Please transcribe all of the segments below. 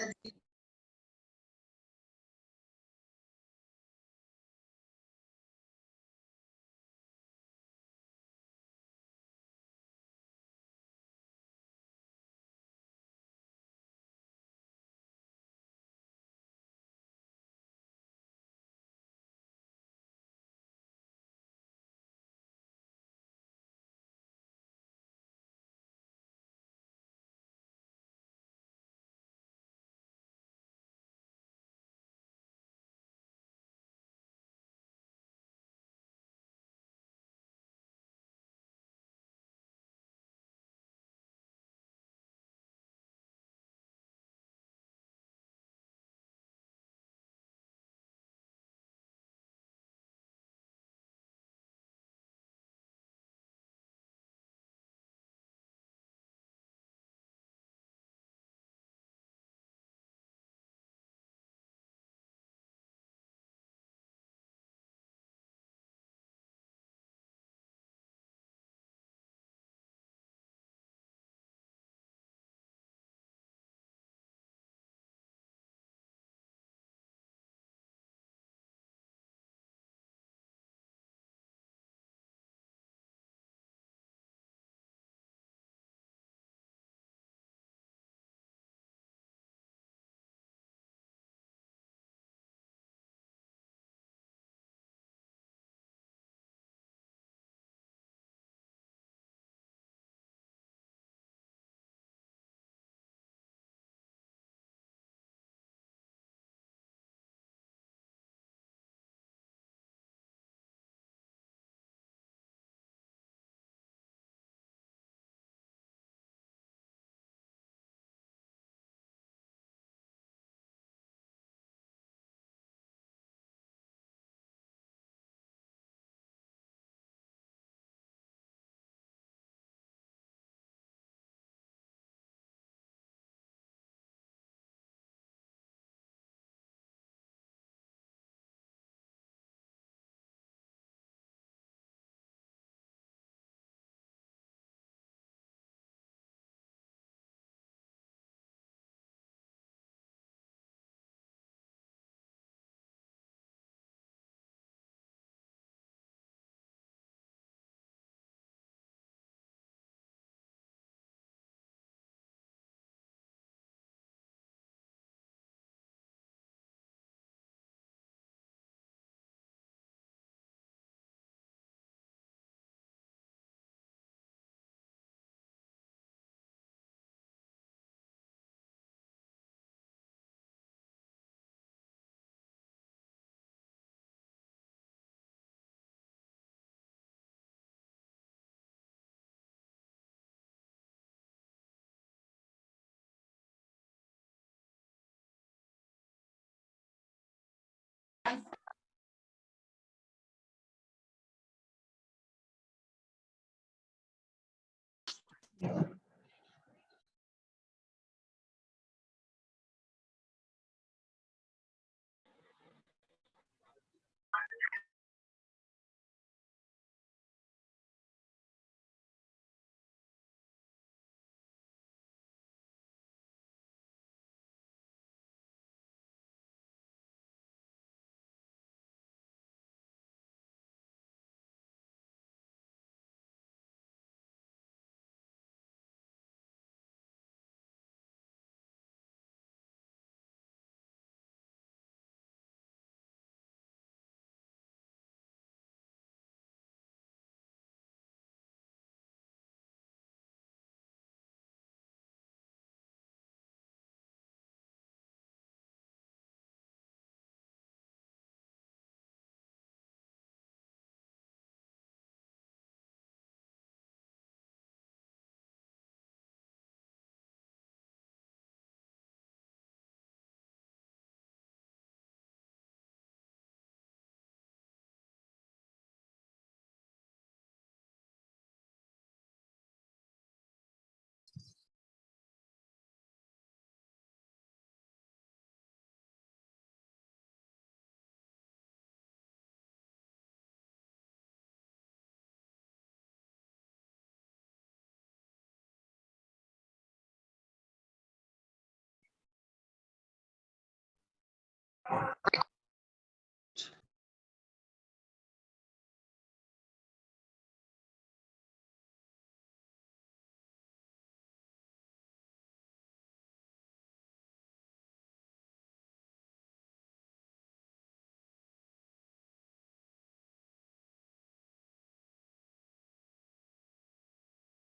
అది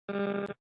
good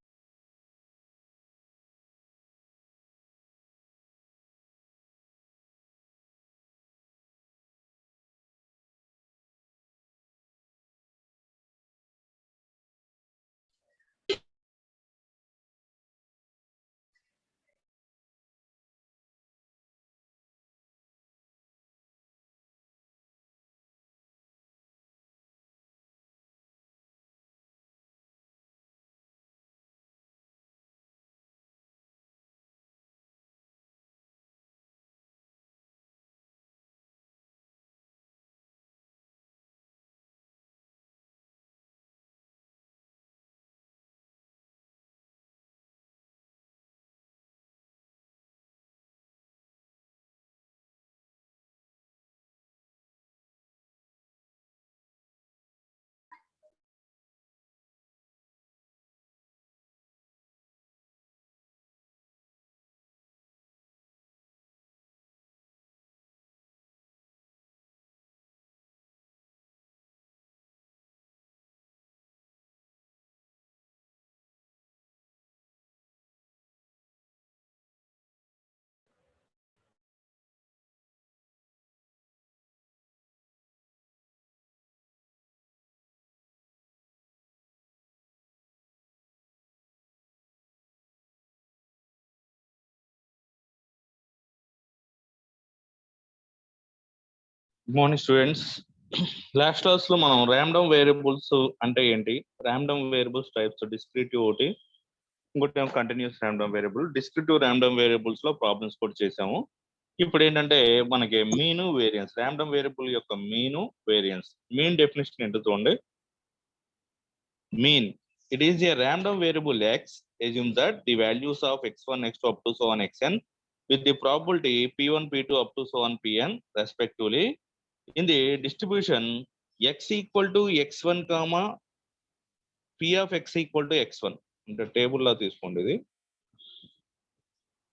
morning students. Last class లో మనం ర్యాండమ్ వేరియబుల్స్ అంటే ఏంటి, ర్యాండమ్ వేరియబుల్స్ టైప్స్ డిస్క్రిటివ్ ఒకటి, ఇంకోటి continuous random variable. Discrete random variables లో ప్రాబ్లమ్స్ కూడా చేసాము. ఇప్పుడు ఏంటంటే మనకి మీన్ వేరియన్స్, ర్యాండమ్ వేరియబుల్ యొక్క మీన్ వేరియన్స్. మీన్ డెఫినేషన్ ఏంటో చూడండి. Mean, it is a random variable x, assume that the values of x1 x2 up to so on xn with the probability p1 p2 up to so on pn respectively in the distribution x equal to x1 comma p of x equal to x1. అంటే table లా తీసుకోండి ఇది.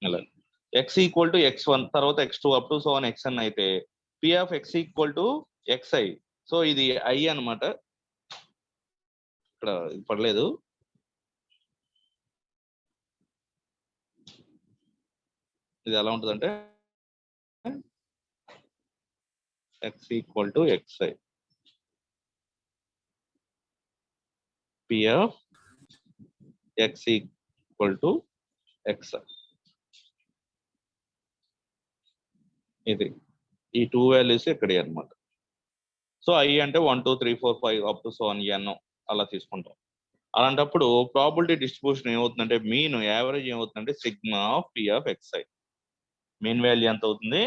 అలా x equal to x1 తర్వాత x2 up to so on xn అయితే p of x equal to xi. So ఇది i అన్నమాట. ఇక్కడ పడలేదు. ఇది ఎలా ఉంటుందంటే x equal to xi, p of x equal to xi. ఇది ఈ టూ వాల్యూస్ ఇక్కడ అన్నమాట. సో i అంటే 1 2 3 4 5 up to so on n అలా తీసుకుంటాం. అలాంటప్పుడు ప్రాబిలిటీ డిస్ట్రిబ్యూషన్ ఏమవుతుందంటే మీన్ యావరేజ్ ఏమవుతుందంటే sigma of p of xi. Mean value ఎంత అవుతుంది?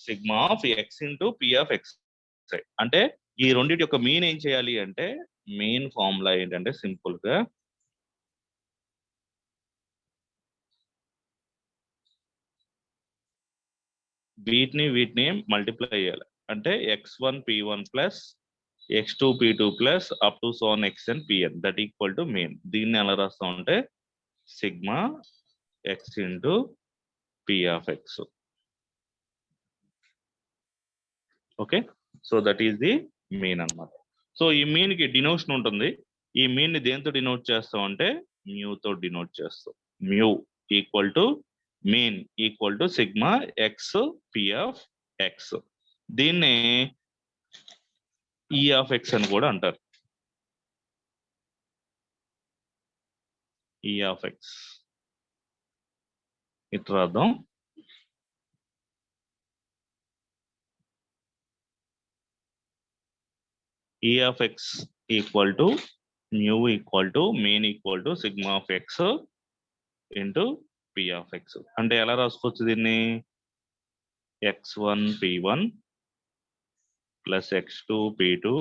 Sigma of x into p of xi. అంటే ఈ రెండింటి యొక్క మీన్ ఏం చేయాలి అంటే, మెయిన్ ఫార్ములా ఏంటంటే సింపుల్ గా వీటిని మల్టిప్లై చేయాలి. అంటే x1 p1 plus x2 p2 plus up to so on xn pn that equal to main. దీన్ని ఎలా రాస్తాం అంటే sigma x into p of x. Okay, so that is the mean అన్నమాట. సో ఈ మీన్ కి డినోషన్ ఉంటుంది. ఈ మీన్ ని దేంతో డినోట్ చేస్తాం అంటే మ్యూ తో డినోట్ చేస్తాం. Mu equal to mean equal to sigma X P of X. దీన్ని ఈ ఆఫ్ ఎక్స్ అని కూడా అంటారు. ఈ ఆఫ్ ఎక్స్ ఇట్లా రాద్దాం. E of x equal to mu equal to mean equal to sigma of x into p of x. అంటే ఎలా రాసుకోవచ్చు దీన్ని? x1 p1 plus x2 p2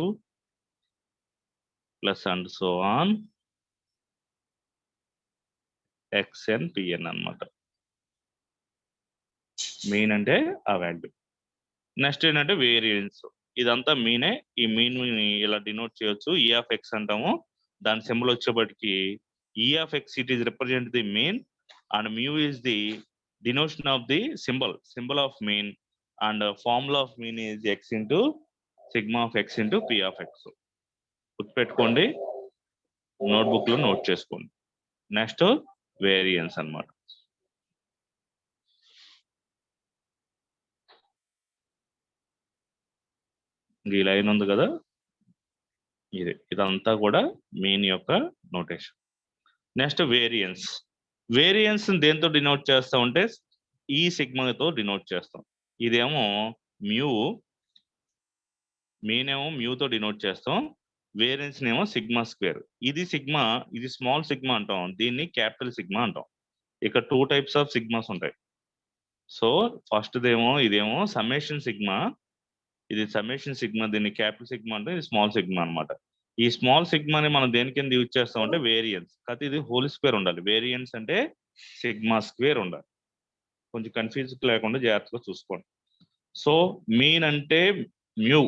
plus and so on xn pn అన్నమాట. Mean అంటే ఆ value. Next ఏంటంటే variance. ఇదంతా మీనే. ఈ మీన్ ఇలా డినోట్ చేయొచ్చు. ఈ ఆఫ్ ఎక్స్ అంటాము. దాని సింబల్ వచ్చేప్పటికి E of x it is represent the mean and mu is the denotation of the symbol of mean and formula of mean is x into sigma of x into p of x. గుర్తుపెట్టుకోండి, notebook లో note చేసుకోండి. Next variance అన్నమాట. ఈ line ఉంది కదా, ఇదంతా కూడా mean యొక్క నోటేషన్. Next variance. వేరియన్స్ దేంతో డినోట్ చేస్తాం అంటే ఈ సిగ్మాతో డినోట్ చేస్తాం. ఇదేమో మ్యూ, మీన్ ఏమో మ్యూతో డినోట్ చేస్తాం, వేరియన్స్ నేమో సిగ్మా స్క్వేర్. ఇది సిగ్మా, ఇది స్మాల్ సిగ్మా అంటాం, దీన్ని క్యాపిటల్ సిగ్మా అంటాం. ఇక్కడ 2 టైప్స్ ఆఫ్ సిగ్మాస్ ఉంటాయి. సో ఫస్ట్ ఇదేమో సమ్మేషన్ సిగ్మా, ఇది సమ్మేషన్ సిగ్మా, దీన్ని క్యాపిటల్ సిగ్మా అంటే ఇది స్మాల్ సిగ్మా అన్నమాట. ఈ స్మాల్ సిగ్మాని మనం దేని కింద యూజ్ చేస్తాం అంటే వేరియన్స్. కాకపోతే ఇది హోల్ స్క్వేర్ ఉండాలి. వేరియన్స్ అంటే సిగ్మా స్క్వేర్ ఉండాలి. కొంచెం కన్ఫ్యూజ్ లేకుండా జాగ్రత్తగా చూసుకోండి. సో మీన్ అంటే మ్యూ,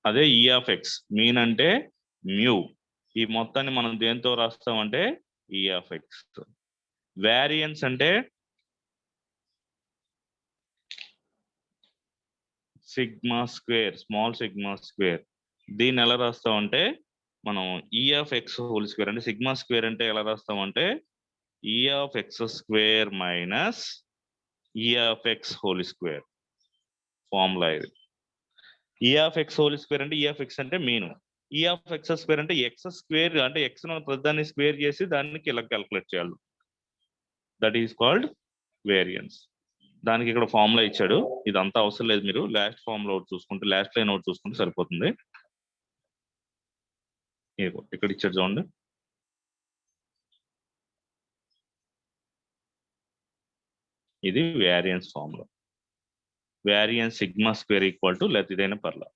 అదే ఈ ఆఫ్ ఎక్స్. మీన్ అంటే మ్యూ. ఈ మొత్తాన్ని మనం దేంతో రాస్తామంటే ఈ ఆఫ్ ఎక్స్. వేరియన్స్ అంటే sigma square, small sigma square. దీన్ని ఎలా రాస్తామంటే మనం ఈ ఆఫ్ ఎక్స్ హోల్ స్క్వేర్. అంటే సిగ్మా స్క్వేర్ అంటే ఎలా రాస్తామంటే ఈ ఆఫ్ ఎక్స్ స్క్వేర్ మైనస్ ఈ of X whole square formula ఇది. ఈ ఆఫ్ ఎక్స్ హోల్ స్క్వేర్ అంటే ఈ ఆఫ్ ఎక్స్ అంటే మీన్, ఈ ఆఫ్ ఎక్స్ స్క్వేర్ అంటే ఎక్స్ స్క్వేర్, అంటే ఎక్స్ ప్రతిదాన్ని స్క్వేర్ చేసి దానికి ఇలా క్యాల్కులేట్ చేయాలి. That is called variance. దానికి ఇక్కడ ఫార్ములా ఇచ్చాడు, ఇదంతా అవసరం లేదు, మీరు లాస్ట్ ఫార్ములా ఒకటి చూసుకుంటే, లాస్ట్ లైన్ ఒకటి చూసుకుంటే సరిపోతుంది. ఇక్కడ ఇచ్చాడు చూడండి, ఇది variance formula. Variance sigma square equal to, లేదా ఇదైనా పర్లా,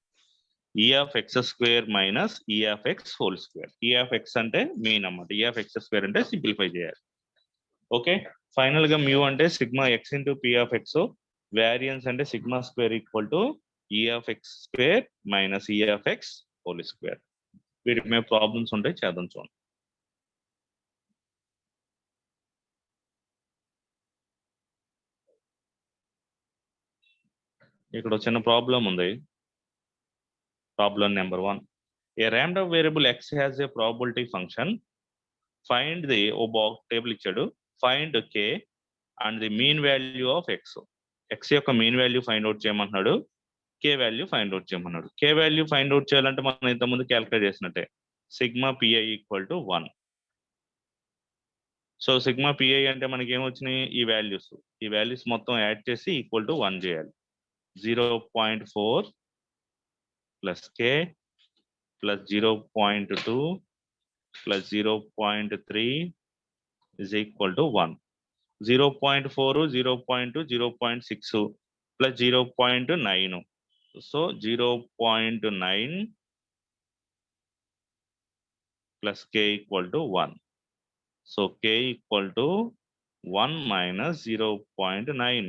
ఈ ఆఫ్ ఎక్స్ స్క్వేర్ మైనస్ ఈ ఆఫ్ ఎక్స్ హోల్ స్క్వేర్. ఈ ఆఫ్ ఎక్స్ అంటే మీన్ అన్నమాట, ఈ ఆఫ్ ఎక్స్ స్క్వేర్ అంటే సింప్లిఫై చేయాలి. ఓకే, ఫైనల్ గా మ్యూ అంటే sigma X into p of X, variance అంటే సిగ్మా స్క్వేర్ ఈక్వల్ టు ఈ ఆఫ్ ఎక్స్ స్క్వేర్ మైనస్ ఈ ఆఫ్ ఎక్స్ హోల్ స్క్వేర్. వీటికి మేము ప్రాబ్లమ్స్ ఉంటాయి, చేద్దాం చూడండి. ఇక్కడ చిన్న ప్రాబ్లం ఉంది. Problem number 1. A random variable x has a probability function. Find the table ఇచ్చాడు, find k and the mean value of x. x యొక్క మీన్ వాల్యూ ఫైండ్ అవుట్ చేయమంటున్నాడు, k వాల్యూ ఫైండ్ అవుట్ చేయమన్నాడు. k value find out చేయాలంటే మనం ఇంతకుముందు calculate చేసినట్టే, sigma pi equal to 1. So sigma pi అంటే మనకి ఏమొచ్చినాయి, ఈ వాల్యూస్ మొత్తం యాడ్ చేసి ఈక్వల్ టు 1 చేయాలి. 0.4 plus k plus 0.2 plus 0.3 is equal to 1. 0.4, 0.2, 0.6 plus 0.9. So 0.9 plus k equal to 1. So k equal to 1 minus 0.9.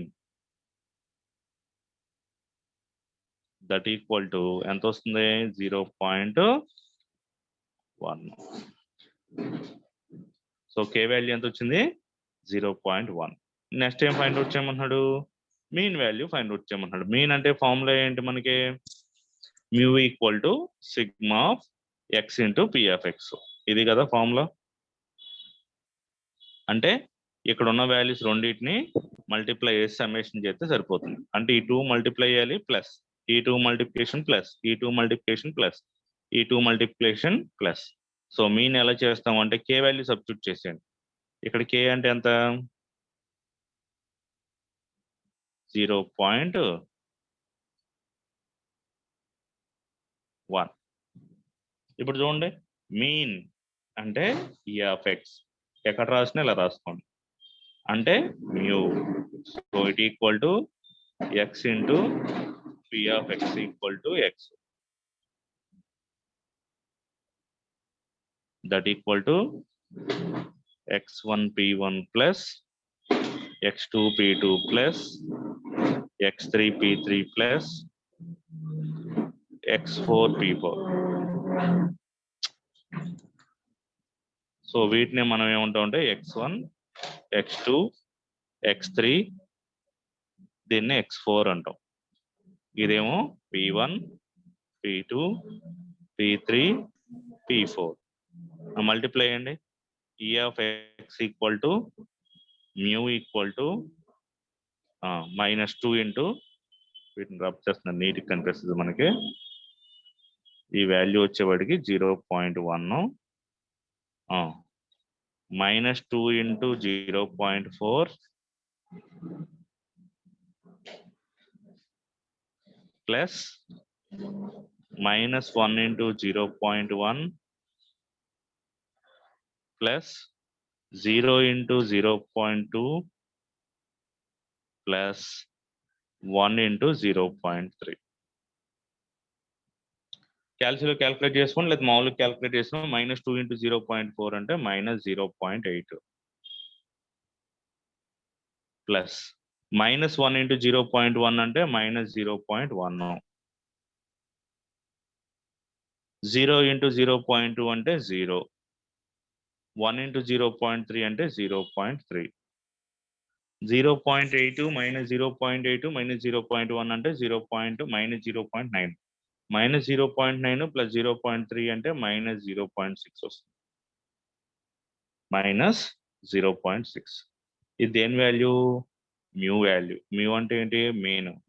That equal to ఎంత వస్తుంది, 0.1. So k value ఎంత వచ్చింది, 0.1. నెక్స్ట్ ఏం ఫైండ్ అవుట్ చేయమన్నాడు, mean value find out చేయమన్నాడు. Mean అంటే formula ఏంటి మనకి, mu equal to sigma of x into p of X. ఇది కదా ఫార్ములా. అంటే ఇక్కడ ఉన్న వాల్యూస్ రెండింటిని మల్టిప్లై చేసి సమ్మేషన్ చేస్తే సరిపోతుంది. అంటే ఈ 2 మల్టిప్లై చేయాలి, ప్లస్ ఈ 2 మల్టిప్లికేషన్ ప్లస్ ఈ 2 మల్టిప్లికేషన్ ప్లస్ ఈ 2 మల్టిప్లికేషన్ ప్లస్. సో మీన్ ఎలా చేస్తాం అంటే k వాల్యూ సబ్స్టిట్యూట్ చేసేయండి. ఇక్కడ k అంటే ఎంత, 0.1. ఇప్పుడు చూడండి, మీన్ అంటే ఈ ఆఫ్ ఎక్స్, ఎక్కడ రాసినా ఇలా రాసుకోండి, అంటే mu. So it equal to X into p of x equal to X. That equal to x1 p1 plus x2 p2 plus x3 p3 plus x4 p4. So వీటిని మనం ఏమంటాం అంటే x1, x2, x3, దీన్ని x4 అంటాం. ఇదేమో p1, p2, p3, p4. Multiply చేయండి. E of x equal to mu equal to -2 into వీటిని rub చేస్తున్నాను, నీట్గా కనిపిస్తుంది మనకి. ఈ వాల్యూ వచ్చేవాడికి 0.1 -2 into 0.4 plus -1 into 0.1 plus 0 into 0.2 plus 1 into 0.3. Calculate చేసుకోండి, లేదా మామూలుగా క్యాల్కులేట్ చేసిన -2 ఇంటూ 0.4 అంటే -0.8 ప్లస్ -1 ఇంటూ 0.1 అంటే -0.1, 0 ఇంటూ 0.2 అంటే 0, 1 ఇంటూ 0.3 అంటే 0.3, 0.8 -0.8 -0.1 అంటే -0.9, -0.9 ప్లస్ 0.3 అంటే -0.6 వస్తుంది, -0.6. ఇది దేని వాల్యూ? Mu value. మ్యూ అంటే ఏంటి?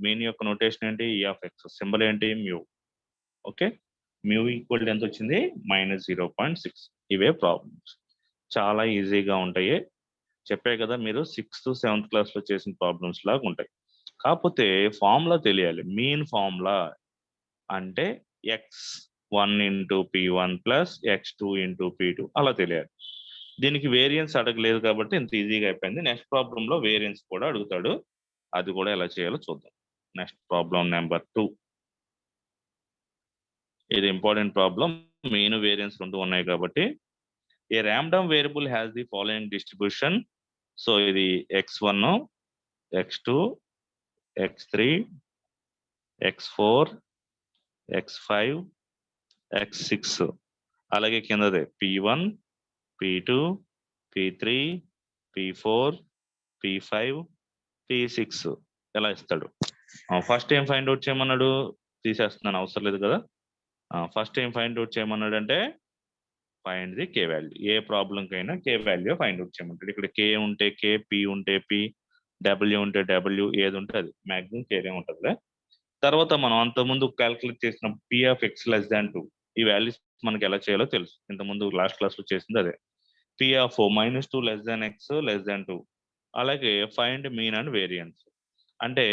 మీన్ యొక్క నోటేషన్ ఏంటి? E of x, సింబల్ ఏంటి? మ్యూ. ఓకే, మ్యూ ఈక్వల్ ఎంత వచ్చింది? -0.6. ఇవే ప్రాబ్లమ్స్, చాలా ఈజీగా ఉంటాయి. చెప్పే కదా, మీరు 6th 7th క్లాస్లో చేసిన ప్రాబ్లమ్స్ లాగా ఉంటాయి. కాకపోతే ఫార్ములా తెలియాలి. మీన్ ఫార్ములా అంటే x1 into p1 plus x2 into p2 అలా తెలియాలి. దీనికి వేరియన్స్ అడగలేదు కాబట్టి ఇంత ఈజీగా అయిపోయింది. నెక్స్ట్ ప్రాబ్లంలో వేరియన్స్ కూడా అడుగుతాడు, అది కూడా ఎలా చేయాలో చూద్దాం. Next problem number 2. ఇది ఇంపార్టెంట్ ప్రాబ్లం, మీన్ వేరియన్స్ రెండు ఉన్నాయి కాబట్టి. ఏ random variable has the following distribution. So ఇది x1, x2, x3, x4, x5, x6, అలాగే కిందదే p1, p2, p3, p4, p5, p6 ఎలా ఇస్తాడు. ఫస్ట్ ఏం ఫైండ్ అవుట్ చేయమన్నాడు? తీసేస్తున్నాను, అవసరం లేదు కదా. ఫస్ట్ ఏం ఫైండ్ అవుట్ చేయమన్నాడు అంటే ఫైండ్ ది కే వాల్యూ. ఏ ప్రాబ్లంకైనా కే వాల్యూ ఫైండ్ అవుట్ చేయమంటాడు. ఇక్కడ కే ఉంటే కే, పి ఉంటే పి, డబ్ల్యూ ఉంటే డబ్ల్యూ, ఏది ఉంటే అది, మ్యాక్సిమం కేనే ఉంటుందిలే. తర్వాత మనం అంతకుముందు క్యాల్కులేట్ చేసిన P of X less than 2, ఈ వాల్యూస్ మనకి ఎలా చేయాలో తెలుసు. ఇంతకుముందు లాస్ట్ క్లాస్లో చేసింది అదే. P of -2 less than x less than 2, అలాగే ఫైండ్ మీన్ అండ్ వేరియన్స్. అంటే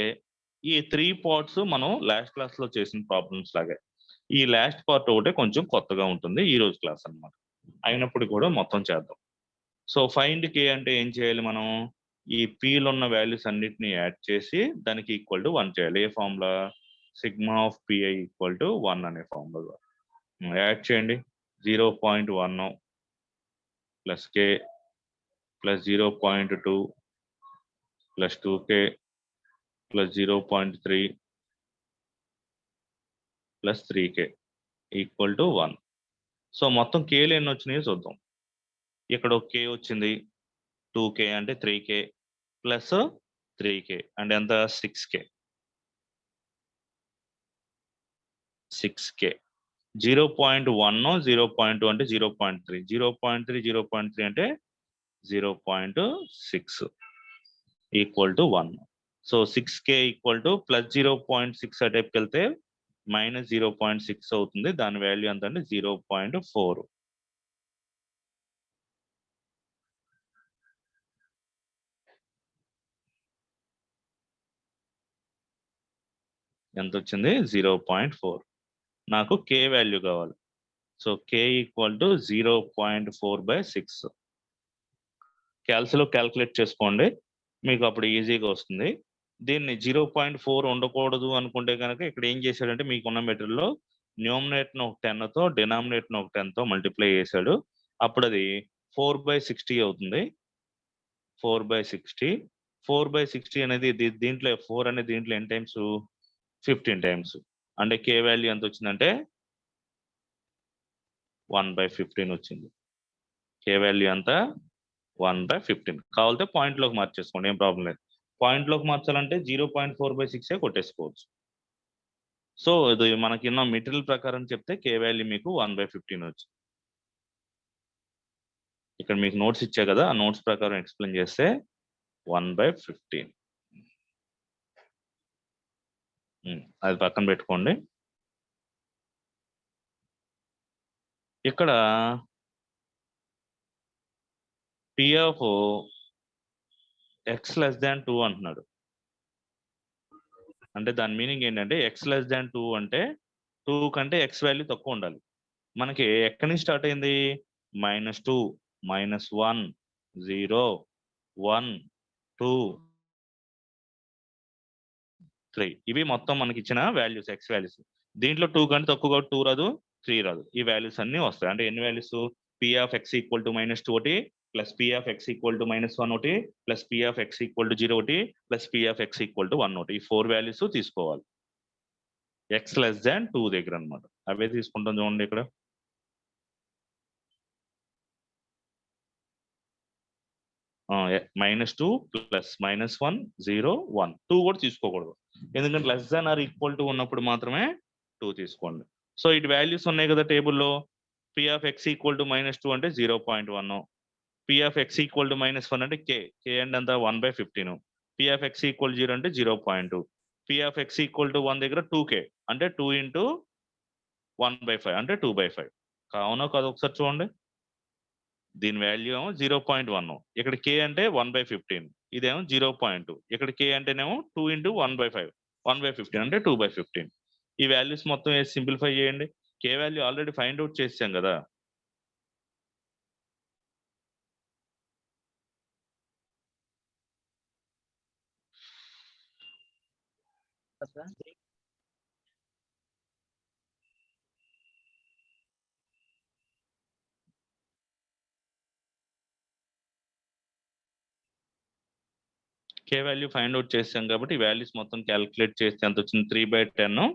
ఈ 3 పార్ట్స్ మనం లాస్ట్ క్లాస్లో చేసిన ప్రాబ్లమ్స్ లాగే. ఈ లాస్ట్ పార్ట్ ఒకటే కొంచెం కొత్తగా ఉంటుంది ఈ రోజు క్లాస్ అన్నమాట. అయినప్పుడు కూడా మొత్తం చేద్దాం. సో ఫైండ్ కే అంటే ఏం చేయాలి మనం? ఈ పీలో ఉన్న వాల్యూస్ అన్నిటిని యాడ్ చేసి దానికి ఈక్వల్ టు 1 చేయాలి. ఏ formula? Sigma of p i equal to 1 అనే ఫార్ములా యాడ్ చేయండి. 0.1 plus K plus 0.2 plus 2k plus 0.3 plus 3k equal to 1. So మొత్తం కేలు ఎన్ని వచ్చినాయో చూద్దాం. ఇక్కడ ఒక కే వచ్చింది, 2k అంటే 3k ప్లస్ 3k అంటే ఎంత? 6k. 0.1 0.2 అంటే 0.3, 0.3 0.3 అంటే 0.6 equal to 1. So 6k equal to plus 0.6 అటైప్కి వెళ్తే -0.6 అవుతుంది. దాని వాల్యూ ఎంత అంటే 0.4. ఎంత వచ్చింది? 0.4. నాకు కే వాల్యూ కావాలి. So K equal to 0.4/6. క్యాల్సిలో క్యాల్కులేట్ చేసుకోండి, మీకు అప్పుడు ఈజీగా వస్తుంది. దీన్ని 0.4 ఉండకూడదు అనుకుంటే కనుక ఇక్కడ ఏం చేశాడంటే మీకున్న మెటీరియల్లో న్యూమరేటర్ను ఒక 10తో డినామినేటర్ను ఒక 10తో మల్టిప్లై చేశాడు. అప్పుడు అది 4/60 అవుతుంది. 4/60. 4/60 అనేది దీంట్లో 4 అనేది దీంట్లో ఎన్ని టైమ్స్? 15 టైమ్స్. అంటే కే వాల్యూ ఎంత వచ్చిందంటే 1/15 వచ్చింది. కే వాల్యూ ఎంత? 1/15. కావాలంటే పాయింట్లోకి మార్చేసుకోండి, ఏం ప్రాబ్లం లేదు. పాయింట్లోకి మార్చాలంటే 0.4/6 కొట్టేసుకోవచ్చు. సో ఇది మనకి మెటీరియల్ ప్రకారం చెప్తే కే వాల్యూ మీకు 1/15 వచ్చింది. ఇక్కడ మీకు నోట్స్ ఇచ్చా కదా, ఆ నోట్స్ ప్రకారం ఎక్స్ప్లెయిన్ చేస్తే 1/15. అది పక్కన పెట్టుకోండి. ఇక్కడ P of x less than 2 అంటున్నాడు. అంటే దాని మీనింగ్ ఏంటంటే x less than 2 అంటే 2 కంటే x వాల్యూ తక్కువ ఉండాలి. మనకి ఎక్కడి నుంచి స్టార్ట్ అయింది? -2, -1, 0, 1, 2, 3 ఇవి మొత్తం మనకి ఇచ్చిన వాల్యూస్, x వాల్యూస్. దీంట్లో 2 కంటే తక్కువ కాబట్టి 2 రాదు, 3 రాదు. ఈ వాల్యూస్ అన్ని వస్తాయి. అంటే ఎన్ని values? P of x equal to -2 ఒకటి, plus P of x equal to -1 ఒకటి, plus P of x equal to 0 ఒకటి, plus P of x equal to 1 ఒకటి. ఈ 4 వాల్యూస్ తీసుకోవాలి x less than 2 దగ్గర అన్నమాట. అవే తీసుకుంటాం చూడండి ఇక్కడ. -2 ప్లస్ -1, 0, 1. 2 కూడా తీసుకోకూడదు, ఎందుకంటే less than or equal to ఉన్నప్పుడు మాత్రమే 2 తీసుకోండి. సో ఇటు వాల్యూస్ ఉన్నాయి కదా టేబుల్లో. P of x equal to -2 అంటే 0.1, P of x equal to -1 అంటే k అంటే అంత 1/15, P of x equal 0 అంటే 0.2, P of x equal to 1 దగ్గర 2k అంటే 2 into 1/5 అంటే 2/5. కావున కాదు ఒకసారి చూడండి. దీని వాల్యూ ఏమో 0.1, ఇక్కడ k అంటే 1/15, ఇదేమో 0.2, ఇక్కడ k అంటేనేమో 2 into 1/5, 1/15 అంటే 2/15. ఈ వాల్యూస్ మొత్తం వేసి సింప్లిఫై చేయండి. k value already find out చేసాం కదా. k వాల్యూ ఫైండ్ అవుట్ చేసాం కాబట్టి ఈ వాల్యూస్ మొత్తం క్యాలిక్యులేట్ చేస్తే ఎంత వచ్చింది? 3/10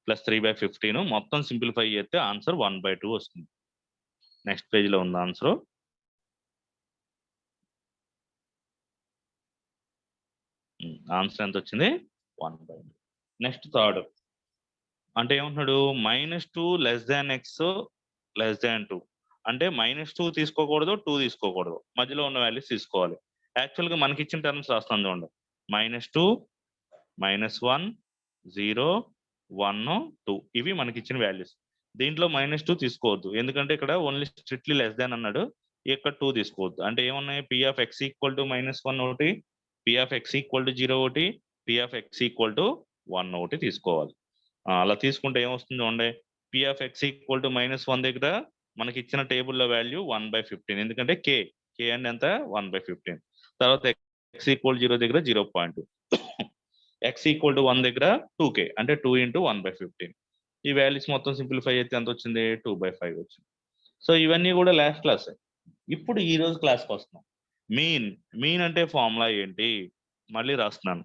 ప్లస్ 3/15 మొత్తం సింప్లిఫై చేస్తే ఆన్సర్ 1/2 వస్తుంది. నెక్స్ట్ పేజ్ లో ఉంది ఆన్సర్. ఆన్సర్ ఎంత వచ్చింది? 1/2. నెక్స్ట్ థర్డ్ అంటే ఏమంటున్నాడు? -2 less than x less than 2 అంటే -2 తీసుకోకూడదు, 2 తీసుకోకూడదు, మధ్యలో ఉన్న వాల్యూస్ తీసుకోవాలి. యాక్చువల్గా మనకి ఇచ్చిన టర్మ్స్ రాస్తాను చూడండి. -2, -1, 0, 1, 2 ఇవి మనకి ఇచ్చిన వాల్యూస్. దీంట్లో -2 తీసుకోవద్దు, ఎందుకంటే ఇక్కడ ఓన్లీ స్ట్రిక్ట్లీ లెస్ దాన్ అన్నాడు. ఇక్కడ 2 తీసుకోవద్దు. అంటే ఏమున్నాయి? P of x equal to -1 ఒకటి, P of x equal to 0 ఒకటి, P of x equal to 1 ఒకటి తీసుకోవాలి. అలా తీసుకుంటే ఏమొస్తుంది చూడండి. P of x equal to -1 దగ్గర మనకి ఇచ్చిన టేబుల్లో వాల్యూ 1/15, ఎందుకంటే k అంటే ఎంత? 1/15. తర్వాత x equal 0 దగ్గర 0.2, x equal to 1 దగ్గర 2k అంటే 2 into 1/15. ఈ వాల్యూస్ మొత్తం సింప్లిఫై అయితే ఎంత వచ్చింది? 2/5 వచ్చింది. సో ఇవన్నీ కూడా లాస్ట్ క్లాస్. ఇప్పుడు ఈ రోజు క్లాస్కి వస్తున్నాం. మీన్ అంటే ఫార్ములా ఏంటి మళ్ళీ రాస్తున్నాను,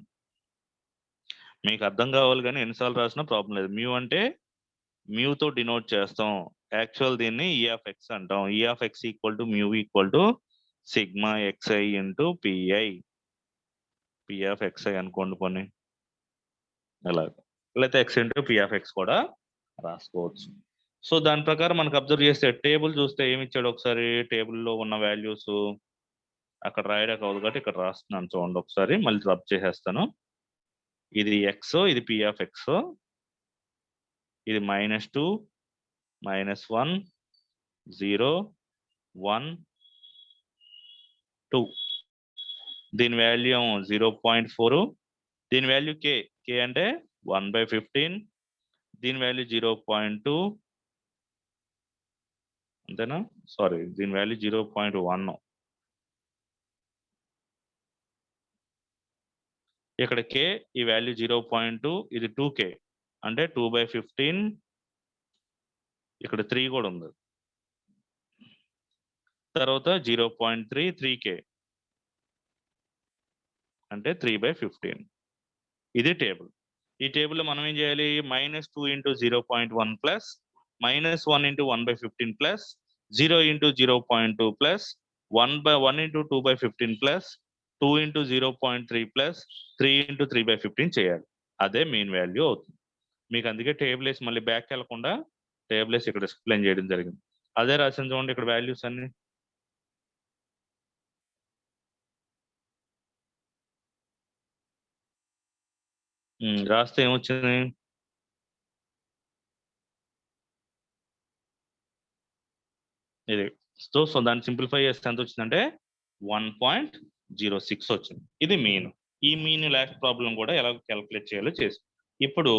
మీకు అర్థం కావాలి కానీ ఎన్నిసార్లు రాసినా ప్రాబ్లం లేదు. మ్యూ అంటే మ్యూతో డినోట్ చేస్తాం. యాక్చువల్ దీన్ని E of x అంటాం. E of x equal to mu equal to sigma xi into pi. P of xi అనుకోండి కొన్ని, అలాగ. లేకపోతే x into P of x కూడా రాసుకోవచ్చు. సో దాని ప్రకారం మనకు అబ్జర్వ్ చేస్తే టేబుల్ చూస్తే ఏమి ఇచ్చాడు? ఒకసారి టేబుల్లో ఉన్న వాల్యూస్ అక్కడ రాయడానికి అవ్వదు కాబట్టి ఇక్కడ రాస్తున్నాను చూడండి. ఒకసారి మళ్ళీ రబ్ చేసేస్తాను. ఇది x, ఇది P of x, ఇది -2, -1, 0, 1, 2. దీని వాల్యూ 0.4, దీని వాల్యూ k అంటే 1/15, దీని వాల్యూ 0.2 అంతేనా? సారీ, దీని వాల్యూ 0.1. ఇక్కడ k, ఈ వాల్యూ 0.2, ఇది 2k అంటే 2/15, ఇక్కడ 3 కూడా ఉంది. తర్వాత 0.3, 3k అంటే 3/15. ఇది టేబుల్. ఈ టేబుల్లో మనం ఏం చేయాలి? -2 into 0.1 plus -1 into 1/15 plus 0 into 0.2 plus 1 into 2/15 plus 2 into 0.3 plus 3 into 3/15 చేయాలి. అదే మీన్ వాల్యూ అవుతుంది. మీకు అందుకే టేబుల్ వేసి మళ్ళీ బ్యాక్ వెళ్ళకుండా టేబుల్ వేసి ఇక్కడ ఎక్స్ప్లెయిన్ చేయడం జరిగింది. అదే రాసిన చూడండి ఇక్కడ వాల్యూస్ అన్ని. రాస్తే ఏమొచ్చింది? ఇది. సో దాన్ని సింప్లిఫై చేస్తే ఎంత వచ్చిందంటే 1.06 వచ్చింది. ఇది మీన్. ఈ మీన్ లాస్ట్ ప్రాబ్లం కూడా ఎలా క్యాలిక్యులేట్ చేయాలో చేసి. ఇప్పుడు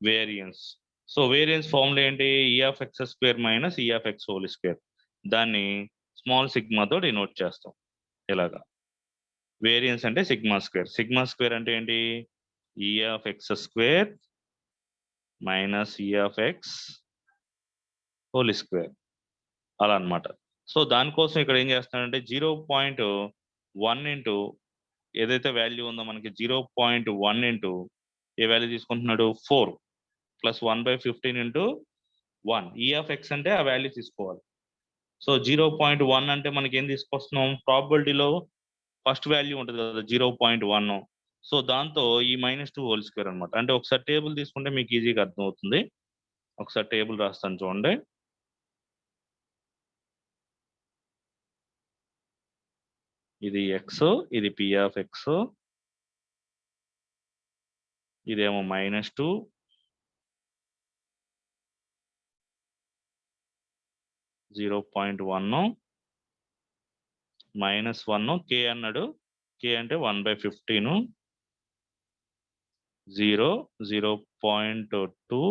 వేరియన్స్. సో వేరియన్స్ ఫార్ములా ఏంటి? E(x² - E(x)². దాన్ని స్మాల్ సిగ్మాతో డినోట్ చేస్తాం ఇలాగా. వేరియన్స్ అంటే సిగ్మా స్క్వేర్. సిగ్మా స్క్వేర్ అంటే ఏంటి? E(x²) - E(x)² అలా అన్నమాట. సో దానికోసం ఇక్కడ ఏం చేస్తున్నాడంటే 0.1 ఇంటూ ఏదైతే వాల్యూ ఉందో మనకి 0.1 ఇంటూ ఏ వాల్యూ తీసుకుంటున్నాడు? 4 ప్లస్ 1/15 ఇంటూ 1. E(x) అంటే ఆ వాల్యూ తీసుకోవాలి. సో 0.1 అంటే మనకి ఏం తీసుకొస్తున్నాం? ప్రాబబిలిటీలో ఫస్ట్ వాల్యూ ఉంటుంది కదా 0.1. సో దాంతో ఈ -2² అనమాట. అంటే ఒకసారి టేబుల్ తీసుకుంటే మీకు ఈజీగా అర్థమవుతుంది. ఒకసారి టేబుల్ రాస్తాను చూడండి. ఇది x, ఇది P(x), ఇదేమో -2, (0.1), -1, k అన్నాడు. k అంటే 1/15, 0, 0.2,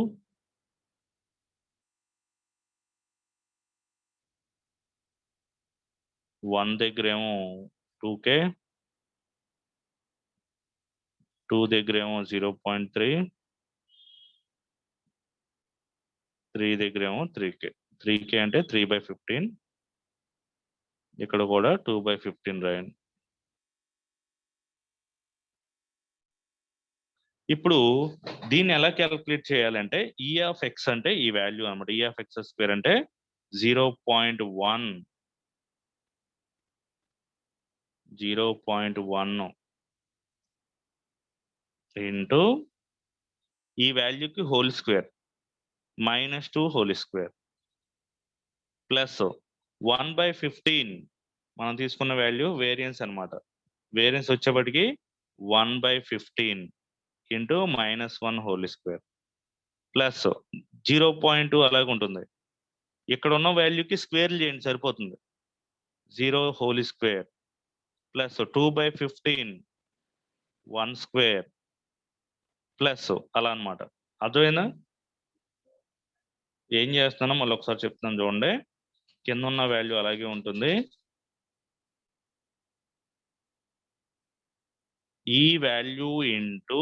1 దగ్గరేమో 2k, 2 దగ్గరేమో 0.3, 3 దగ్గరేమో 3k. 3k అంటే 3/15, ఇక్కడ కూడా 2/15 రాయండి. ఇప్పుడు దీన్ని ఎలా క్యాలిక్యులేట్ చేయాలంటే E(x) అంటే ఈ వాల్యూ అన్నమాట. E(x²) అంటే 0.1 ఇంటూ ఈ వాల్యూకి whole square -2 whole square plus 1/15 మనం తీసుకున్న వాల్యూ వేరియన్స్ అన్నమాట. వేరియన్స్ వచ్చేప్పటికి 1/15 ఇంటూ -1 హోల్ స్క్వేర్ ప్లస్ 0.2 అలాగే ఉంటుంది. ఇక్కడ ఉన్న వాల్యూకి స్క్వేర్ చేయండి సరిపోతుంది. 0 whole square plus 2/15 1 square plus అలా అన్నమాట. అర్థమైందా? ఏం చేస్తున్నానో మళ్ళీ ఒకసారి చెప్తాను చూడండి. కింద ఉన్న వాల్యూ అలాగే ఉంటుంది. ఈ వాల్యూ ఇంటూ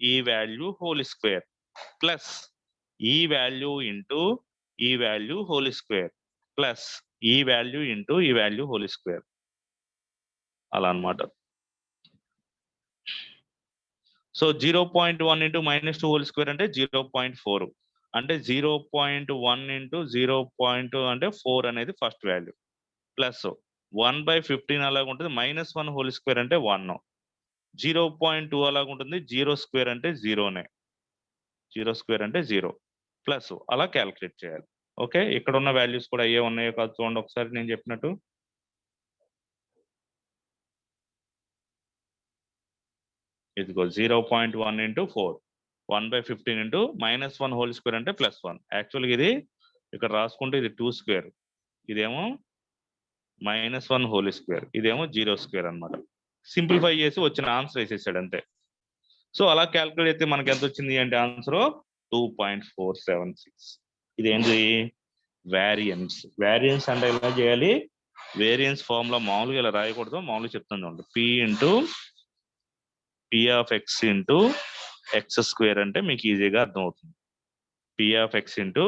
ఈ వాల్యూ హోల్ స్క్వేర్ ప్లస్ ఈ వాల్యూ ఇంటూ ఈ వాల్యూ హోల్ స్క్వేర్ ప్లస్ ఈ వాల్యూ ఇంటూ ఈ వాల్యూ హోల్ స్క్వేర్ అలా అన్నమాట. సో 0.1 ఇంటూ -2 హోల్ స్క్వేర్ అంటే 0.4 అంటే 0.1 ఇంటూ 0. అంటే 4 అనేది ఫస్ట్ వాల్యూ ప్లస్ 1/15 అలాగ ఉంటుంది. -1 హోల్ స్క్వేర్ అంటే 1, 0.2 అలాగ ఉంటుంది. 0² అంటే 0నే, 0² అంటే 0 ప్లస్ అలా క్యాలిక్యులేట్ చేయాలి. ఓకే, ఇక్కడ ఉన్న వాల్యూస్ కూడా ఏ ఉన్నాయో కాదు చూడండి ఒకసారి నేను చెప్పినట్టు. ఇదిగో 0.1 ఇంటూ 4, 1/15 ఇంటూ -1 హోల్ స్క్వేర్ అంటే +1. యాక్చువల్గా ఇది ఇక్కడ రాసుకుంటే ఇది 2², ఇదేమో -1 హోల్ స్క్వేర్, ఇదేమో 0² అన్నమాట. సింప్లిఫై చేసి వచ్చిన ఆన్సర్ వేసేసాడు అంతే. సో అలా క్యాలిక్యులేట్ అయితే మనకి ఎంత వచ్చింది అంటే ఆన్సర్ 2.476. ఇదేంటి? వేరియన్స్. వేరియన్స్ అంటే ఎలా చేయాలి? వేరియన్స్ ఫార్ములా మామూలుగా ఇలా రాయకూడదు, మామూలుగా చెప్తాను చూడండి. P(x) ఇంటూ x² అంటే మీకు ఈజీగా అర్థమవుతుంది. P(x) into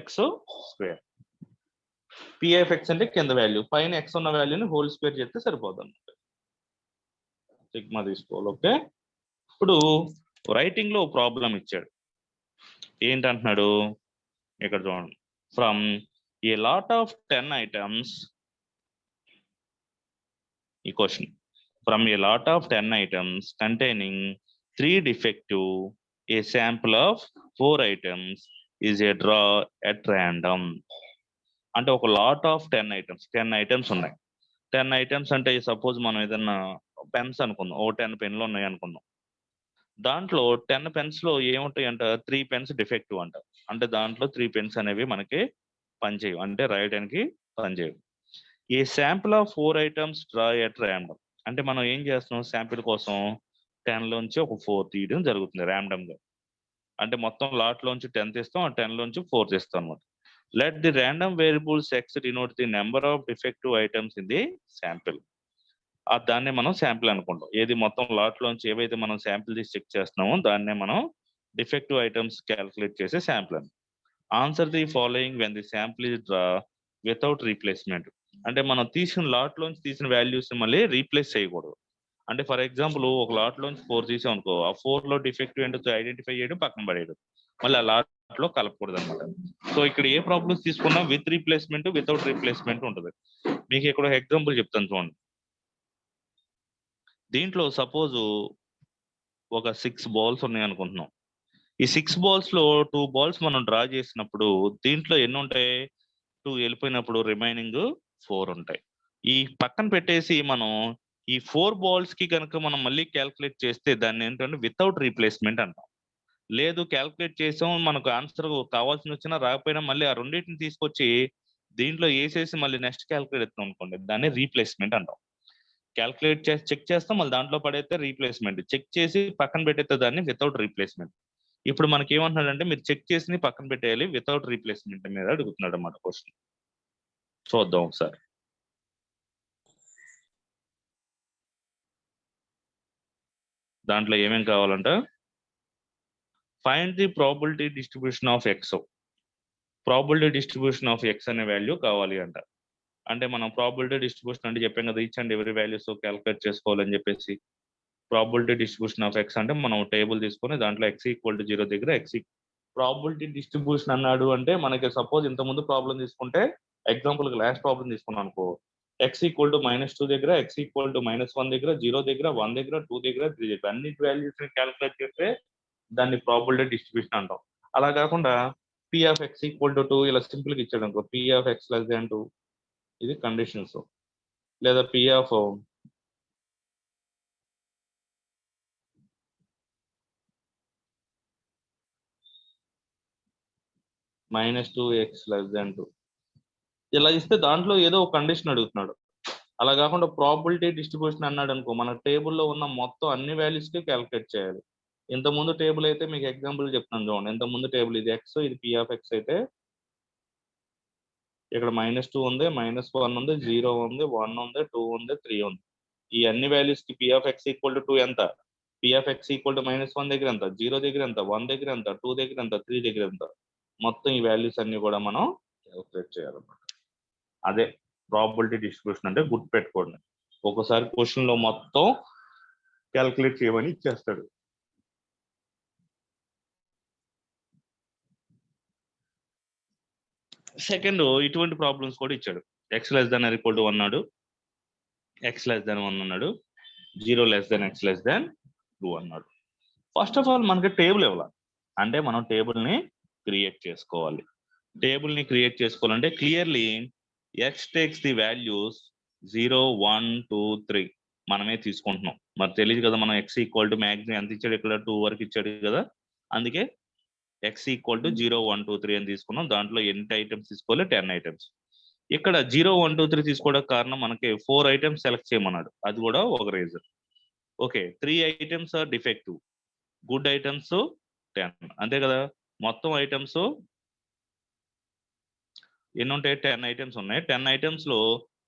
x². P(x) అంటే కింద వాల్యూ, పైన x ఉన్న వాల్యూని హోల్ స్క్వేర్ చేస్తే సరిపోతుంది అన్నమాట. సిగ్మా తీసుకోవాలి. ఓకే, ఇప్పుడు రైటింగ్ లో ప్రాబ్లం ఇచ్చాడు. ఏంటంటున్నాడు ఇక్కడ చూడండి. From a lot of 10 items, ఈ question, from a lot of 10 items containing 3 defective, a sample of 4 items is a draw at random. అంటే ఒక లాట్ ఆఫ్ 10 ఐటమ్స్, 10 ఐటమ్స్ ఉన్నాయి. 10 ఐటమ్స్ అంటే సపోజ్ మనం ఏదన్నా పెన్స్ అనుకుందాం, ఓ 10 పెన్లు ఉన్నాయి అనుకుందాం. దాంట్లో 10 పెన్స్లో ఏముంటాయంట 3 పెన్స్ డిఫెక్టివ్ అంట. అంటే దాంట్లో 3 పెన్స్ అనేవి మనకి పనిచేయవు, అంటే రాయడానికి పనిచేయవు. ఏ sample of 4 items draw at random. అంటే మనం ఏం చేస్తున్నాం, శాంపిల్ కోసం 10లోంచి ఒక 4 తీయడం జరుగుతుంది ర్యాండమ్గా. అంటే మొత్తం లాట్లోంచి 10 తీస్తాం, ఆ 10లోంచి 4 తీస్తాం అనమాట. Let the random variables X denote the number of defective items in the sample. దాన్నే మనం శాంపిల్ అనుకుంటాం. ఏది మొత్తం లాట్లోంచి ఏవైతే మనం శాంపిల్ తీసి చెక్ చేస్తున్నామో దాన్నే మనం డిఫెక్టివ్ ఐటమ్స్ క్యాలిక్యులేట్ చేసే శాంపిల్ అని. Answer the following when the sample is draw without replacement. అంటే మనం తీసిన లాట్లోంచి తీసిన వాల్యూస్ మళ్ళీ రీప్లేస్ చేయకూడదు. అంటే ఫర్ ఎగ్జాంపుల్ ఒక లాట్లోంచి 4 తీసాం అనుకో, ఆ 4లో డిఫెక్టివ్ ఏంటో ఐడెంటిఫై చేయడం, పక్కన పడేయడం, మళ్ళీ ఆ లాట్లో కలపకూడదు అనమాట. సో ఇక్కడ ఏ ప్రాబ్లమ్స్ తీసుకున్నా విత్ రీప్లేస్మెంట్, వితౌట్ రీప్లేస్మెంట్ ఉంటుంది. మీకు ఇక్కడ ఎగ్జాంపుల్ చెప్తాను చూడండి. దీంట్లో సపోజ్ ఒక 6 బాల్స్ ఉన్నాయి అనుకుంటున్నాం. ఈ 6 బాల్స్ లో 2 బాల్స్ మనం డ్రా చేసినప్పుడు దీంట్లో ఎన్ని ఉంటాయి, 2 వెళ్ళిపోయినప్పుడు రిమైనింగ్ 4 ఉంటాయి. ఈ పక్కన పెట్టేసి మనం ఈ 4 బాల్స్ కి కనుక మనం మళ్ళీ క్యాల్కులేట్ చేస్తే దాన్ని ఏంటంటే వితౌట్ రీప్లేస్మెంట్ అంటాం. లేదు క్యాల్కులేట్ చేసాం, మనకు ఆన్సర్ కావాల్సిన వచ్చినా రాకపోయినా మళ్ళీ ఆ రెండింటిని తీసుకొచ్చి దీంట్లో వేసేసి మళ్ళీ నెక్స్ట్ క్యాల్కులేట్ చేస్తాం అనుకోండి, దాన్ని రీప్లేస్మెంట్ అంటాం. క్యాల్కులేట్ చేసి చెక్ చేస్తాం, మళ్ళీ దాంట్లో పడైతే రీప్లేస్మెంట్, చెక్ చేసి పక్కన పెట్టేస్తే దాన్ని వితౌట్ రీప్లేస్మెంట్. ఇప్పుడు మనకి ఏమంటున్నాడంటే మీరు చెక్ చేసి పక్కన పెట్టేయాలి, వితౌట్ రీప్లేస్మెంట్ మీద అడుగుతున్నాడు అన్నమాట క్వశ్చన్. చూద్దాం ఒకసారి. దాంట్లో ఏమేం కావాలంట, find the probability distribution of X. Probability distribution of X అనే వాల్యూ కావాలి అంట. అంటే మనం ప్రాబిలిటీ డిస్ట్రిబ్యూషన్ అంటే చెప్పాం కదా, each and every values calculate చేసుకోవాలని చెప్పేసి. ప్రాబిలిటీ డిస్ట్రిబ్యూషన్ ఆఫ్ ఎక్స్ అంటే మనం టేబుల్ తీసుకొని దాంట్లో ఎక్స్ ఈక్వల్ టు 0 దగ్గర ప్రాబిలిటీ డిస్ట్రిబ్యూషన్ అన్నాడు అంటే మనకి సపోజ్ ఇంతకుముందు ప్రాబ్లం తీసుకుంటే, ఎగ్జాంపుల్ లాస్ట్ ప్రాబ్లం తీసుకున్నాం అనుకో, ఎక్స్ ఈక్వల్ టు -2 దగ్గర, ఎక్స్ ఈక్వల్ టు -1 దగ్గర, 0 దగ్గర, 1 దగ్గర, 2 దగ్గర, 3 దగ్గర అన్ని వాల్యూస్ ని క్యాల్కులేట్ చేస్తే దాన్ని ప్రాబిలిటీ డిస్ట్రిబ్యూషన్ అంటాం. అలా కాకుండా P of x equal to 2 ఇలా సింపుల్ గా ఇచ్చాడు అనుకో, P of X less than 2 ఇది కండిషన్స్, లేదా P of -2x less than 2 ఇలా ఇస్తే దాంట్లో ఏదో ఒక కండిషన్ అడుగుతున్నాడు. అలా కాకుండా ప్రాబిలిటీ డిస్ట్రిబ్యూషన్ అన్నాడు అనుకో, మన టేబుల్లో ఉన్న మొత్తం అన్ని వాల్యూస్ కి క్యాల్కులేట్ చేయాలి. ఇంతకుముందు టేబుల్ అయితే మీకు ఎగ్జాంపుల్ చెప్తాను చూడండి. ఇంతకుముందు టేబుల్ ఇది ఎక్స్, ఇది పి ఆఫ్ ఎక్స్ అయితే ఇక్కడ -2 ఉంది, -1 ఉంది, 0 ఉంది, 1 ఉంది, 2 ఉంది, 3 ఉంది. ఈ అన్ని వాల్యూస్ కి P of x equal to 2 ఎంత, P of x equal to -1 దగ్గర ఎంత, 0 దగ్గర ఎంత, 1 దగ్గర ఎంత, 2 దగ్గర ఎంత, 3 దగ్గర ఎంత, మొత్తం ఈ వాల్యూస్ అన్ని కూడా మనం క్యాల్కులేట్ చేయాలన్నమాట. అదే ప్రాబిలిటీ డిస్ట్రిబ్యూషన్ అంటే గుర్తుపెట్టుకోండి. ఒక్కోసారి క్వశ్చన్ లో మొత్తం క్యాల్కులేట్ చేయమని ఇచ్చేస్తాడు. సెకండ్ ఇటువంటి ప్రాబ్లమ్స్ కూడా ఇచ్చాడు. X less than or equal to 1 అన్నాడు, ఎక్స్ లెస్ దాన్ 1 అన్నాడు, 0 less than x less than 2 అన్నాడు. ఫస్ట్ ఆఫ్ ఆల్ మనకి టేబుల్ ఇవ్వాలి, అంటే మనం టేబుల్ ని క్రియేట్ చేసుకోవాలి. టేబుల్ ని క్రియేట్ చేసుకోవాలంటే clearly X takes the values 0, 1, 2, 3 మనమే తీసుకుంటున్నాం. మరి తెలియదు కదా, మనం ఎక్స్ ఈక్వల్ టు మ్యాక్సిమం ఎంత ఇచ్చాడు, ఇక్కడ 2 వరకు ఇచ్చాడు కదా, అందుకే ఎక్స్ ఈక్వల్ టు 0, 1, 2, 3 అని తీసుకున్నాం. దాంట్లో ఎన్ని ఐటమ్స్ తీసుకోవాలి, 10 ఐటమ్స్. ఇక్కడ 0, 1, 2, 3 తీసుకోవడానికి కారణం మనకి 4 ఐటమ్స్ సెలెక్ట్ చేయమన్నాడు, అది కూడా ఒక reason. Okay, 3 items are defective, good items 10, అంతే కదా. మొత్తం ఐటమ్స్ ఎన్ని ఉంటాయి, 10 ఐటమ్స్ ఉన్నాయి. 10 ఐటమ్స్ లో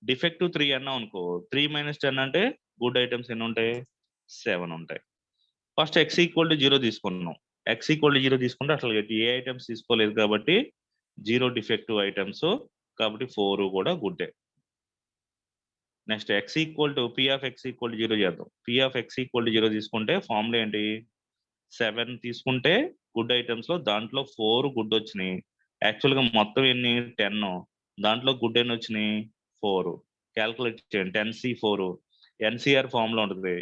డిఫెక్టివ్ 3 అన్నాం అనుకో, 3 - 10 అంటే గుడ్ ఐటమ్స్ ఎన్ని ఉంటాయి, 7 ఉంటాయి. ఫస్ట్ ఎక్స్ ఈక్వల్ టు 0 తీసుకున్నాం. ఎక్స్ ఈక్వల్ టు 0 తీసుకుంటే అసలు ఏ ఐటమ్స్ తీసుకోలేదు కాబట్టి 0 డిఫెక్టివ్ ఐటమ్స్, కాబట్టి 4 కూడా గుడ్డే. Next x equal to p of x equal to 0 చేద్దాం. P of x equal to 0 తీసుకుంటే ఫార్ములా ఏంటి, 7 తీసుకుంటే గుడ్ ఐటమ్స్ లో దాంట్లో 4 గుడ్ వచ్చినాయి. యాక్చువల్ గా మొత్తం ఎన్ని 10, దాంట్లో గుడ్ ఎన్ని వచ్చినాయి 4. క్యాల్కులేట్ చేయండి, 10C4 ఎన్సిఆర్ ఫార్ములా ఉంటుంది,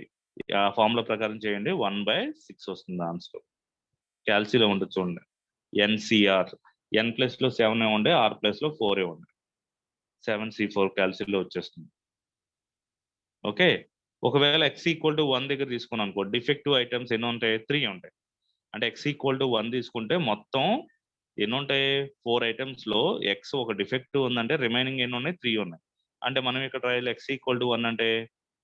ఆ ఫార్ములా ప్రకారం చేయండి, 1/6 వస్తుంది ఆన్సర్. క్యాల్సీలో ఉంటుంది చూడండి, ఎన్సిఆర్, ఎన్ ప్లస్ లో 7 ఉండే, ఆర్ ప్లస్ లో 4 ఉండే, 7C4 క్యాల్సీలో వచ్చేస్తుంది. ఓకే, ఒకవేళ x ఈక్వల్ టు 1 దగ్గర తీసుకున్నాం అనుకో, డిఫెక్టివ్ ఐటమ్స్ ఎన్ని ఉంటాయి? 3 ఉంటాయి. అంటే x ఈక్వల్ టు 1 తీసుకుంటే మొత్తం ఎన్ని ఉంటాయి? 4 ఐటమ్స్ లో x ఒక డిఫెక్టివ్ ఉందంటే రిమైనింగ్ ఎన్ని ఉన్నాయి? 3 ఉన్నాయి. అంటే మనం ఇక్కడ రాయాలి x ఈక్వల్ టు 1 అంటే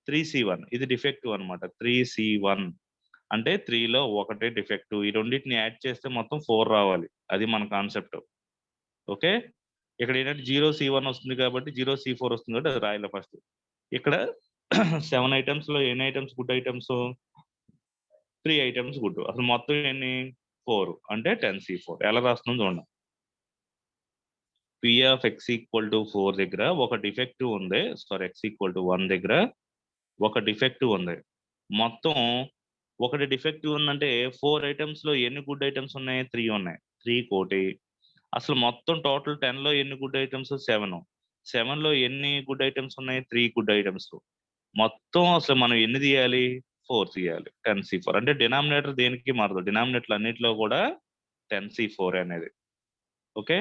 3c1. ఇది డిఫెక్టివ్ అనమాట. 3c1 అంటే 3లో ఒకటే డిఫెక్టివ్. ఈ రెండింటిని యాడ్ చేస్తే మొత్తం 4 రావాలి. అది మన కాన్సెప్ట్. ఓకే, ఇక్కడ ఏంటంటే 0c1 వస్తుంది కాబట్టి 0c4 వస్తుంది కాబట్టి అది రాయాలి ఫస్ట్. ఇక్కడ 7 ఐటమ్స్ లో ఎన్ని items good items? 3 items good. అసలు మొత్తం ఎన్ని? 4 అంటే 10c4. ఎలా రాస్తుందో చూడండి. p of x equal to 4 దగ్గర ఒక డిఫెక్టివ్ ఉంది. సారీ, x ఈక్వల్ టు 1 దగ్గర ఒక డిఫెక్టివ్ ఉంది. మొత్తం ఒకటి డిఫెక్టివ్ ఉందంటే 4 ఐటమ్స్ లో ఎన్ని గుడ్ ఐటమ్స్ ఉన్నాయి? 3 ఉన్నాయి. 3 కోటి. అసలు మొత్తం టోటల్ 10 లో ఎన్ని గుడ్ ఐటమ్స్? 7. 7 లో ఎన్ని గుడ్ ఐటమ్స్ ఉన్నాయి? 3 గుడ్ ఐటమ్స్. మొత్తం అసలు మనం ఎన్ని తీయాలి? 4 తీయాలి. 10c4 అంటే డినామినేటర్ దేనికి మారదు. డినామినేటర్ అన్నిటిలో కూడా 10c4 అనేది. ఓకే,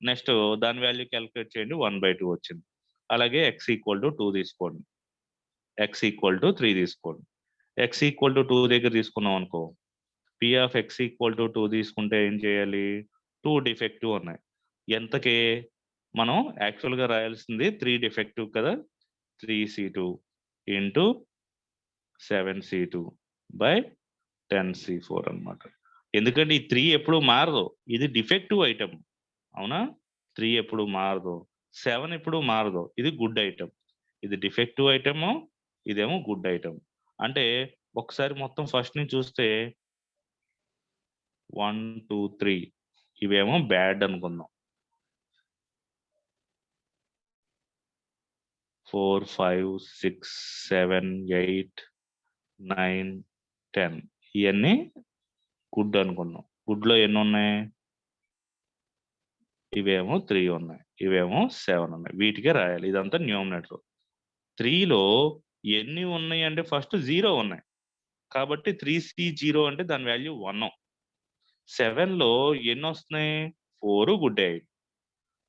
నెక్స్ట్ దాని వాల్యూ క్యాలిక్యులేట్ చేయండి. 1/2 వచ్చింది. అలాగే x ఈక్వల్ టు 2 తీసుకోండి. x ఈక్వల్ టు 3 తీసుకోండి. x ఈక్వల్ టు 2 దగ్గర తీసుకున్నాం అనుకో, p of x equal to 2 తీసుకుంటే ఏం చేయాలి? 2 డిఫెక్టివ్ ఉన్నాయి. ఎంతకి? మనం యాక్చువల్గా రాయాల్సింది 3 డిఫెక్టివ్ కదా. 3c2 into 7c2 by 10c4 అన్నమాట. ఎందుకంటే ఈ 3 ఎప్పుడు మారదు. ఇది డిఫెక్టివ్ ఐటమ్. అవునా? 3 ఎప్పుడు మారదు. 7 ఎప్పుడు మారదు. ఇది గుడ్ ఐటమ్. ఇది డిఫెక్టివ్ ఐటమ్, ఇదేమో గుడ్ ఐటమ్. అంటే ఒకసారి మొత్తం ఫస్ట్ నుంచి చూస్తే 1 2 3 ఇవేమో బ్యాడ్ అనుకుందాం. 4 5 6 7 8 9 10 ఇవన్నీ గుడ్ అనుకున్నాం. గుడ్ లో ఎన్ని ఉన్నాయి? ఇవేమో 3 ఉన్నాయి, ఇవేమో 7 ఉన్నాయి. వీటికే రాయాలి. ఇదంతా న్యూమరేటర్. 3లో ఎన్ని ఉన్నాయి అంటే ఫస్ట్ 0 ఉన్నాయి కాబట్టి 3c0 అంటే దాని వాల్యూ 1. 7లో ఎన్ని వస్తున్నాయి? 4 గుడ్ అయ్యాయి.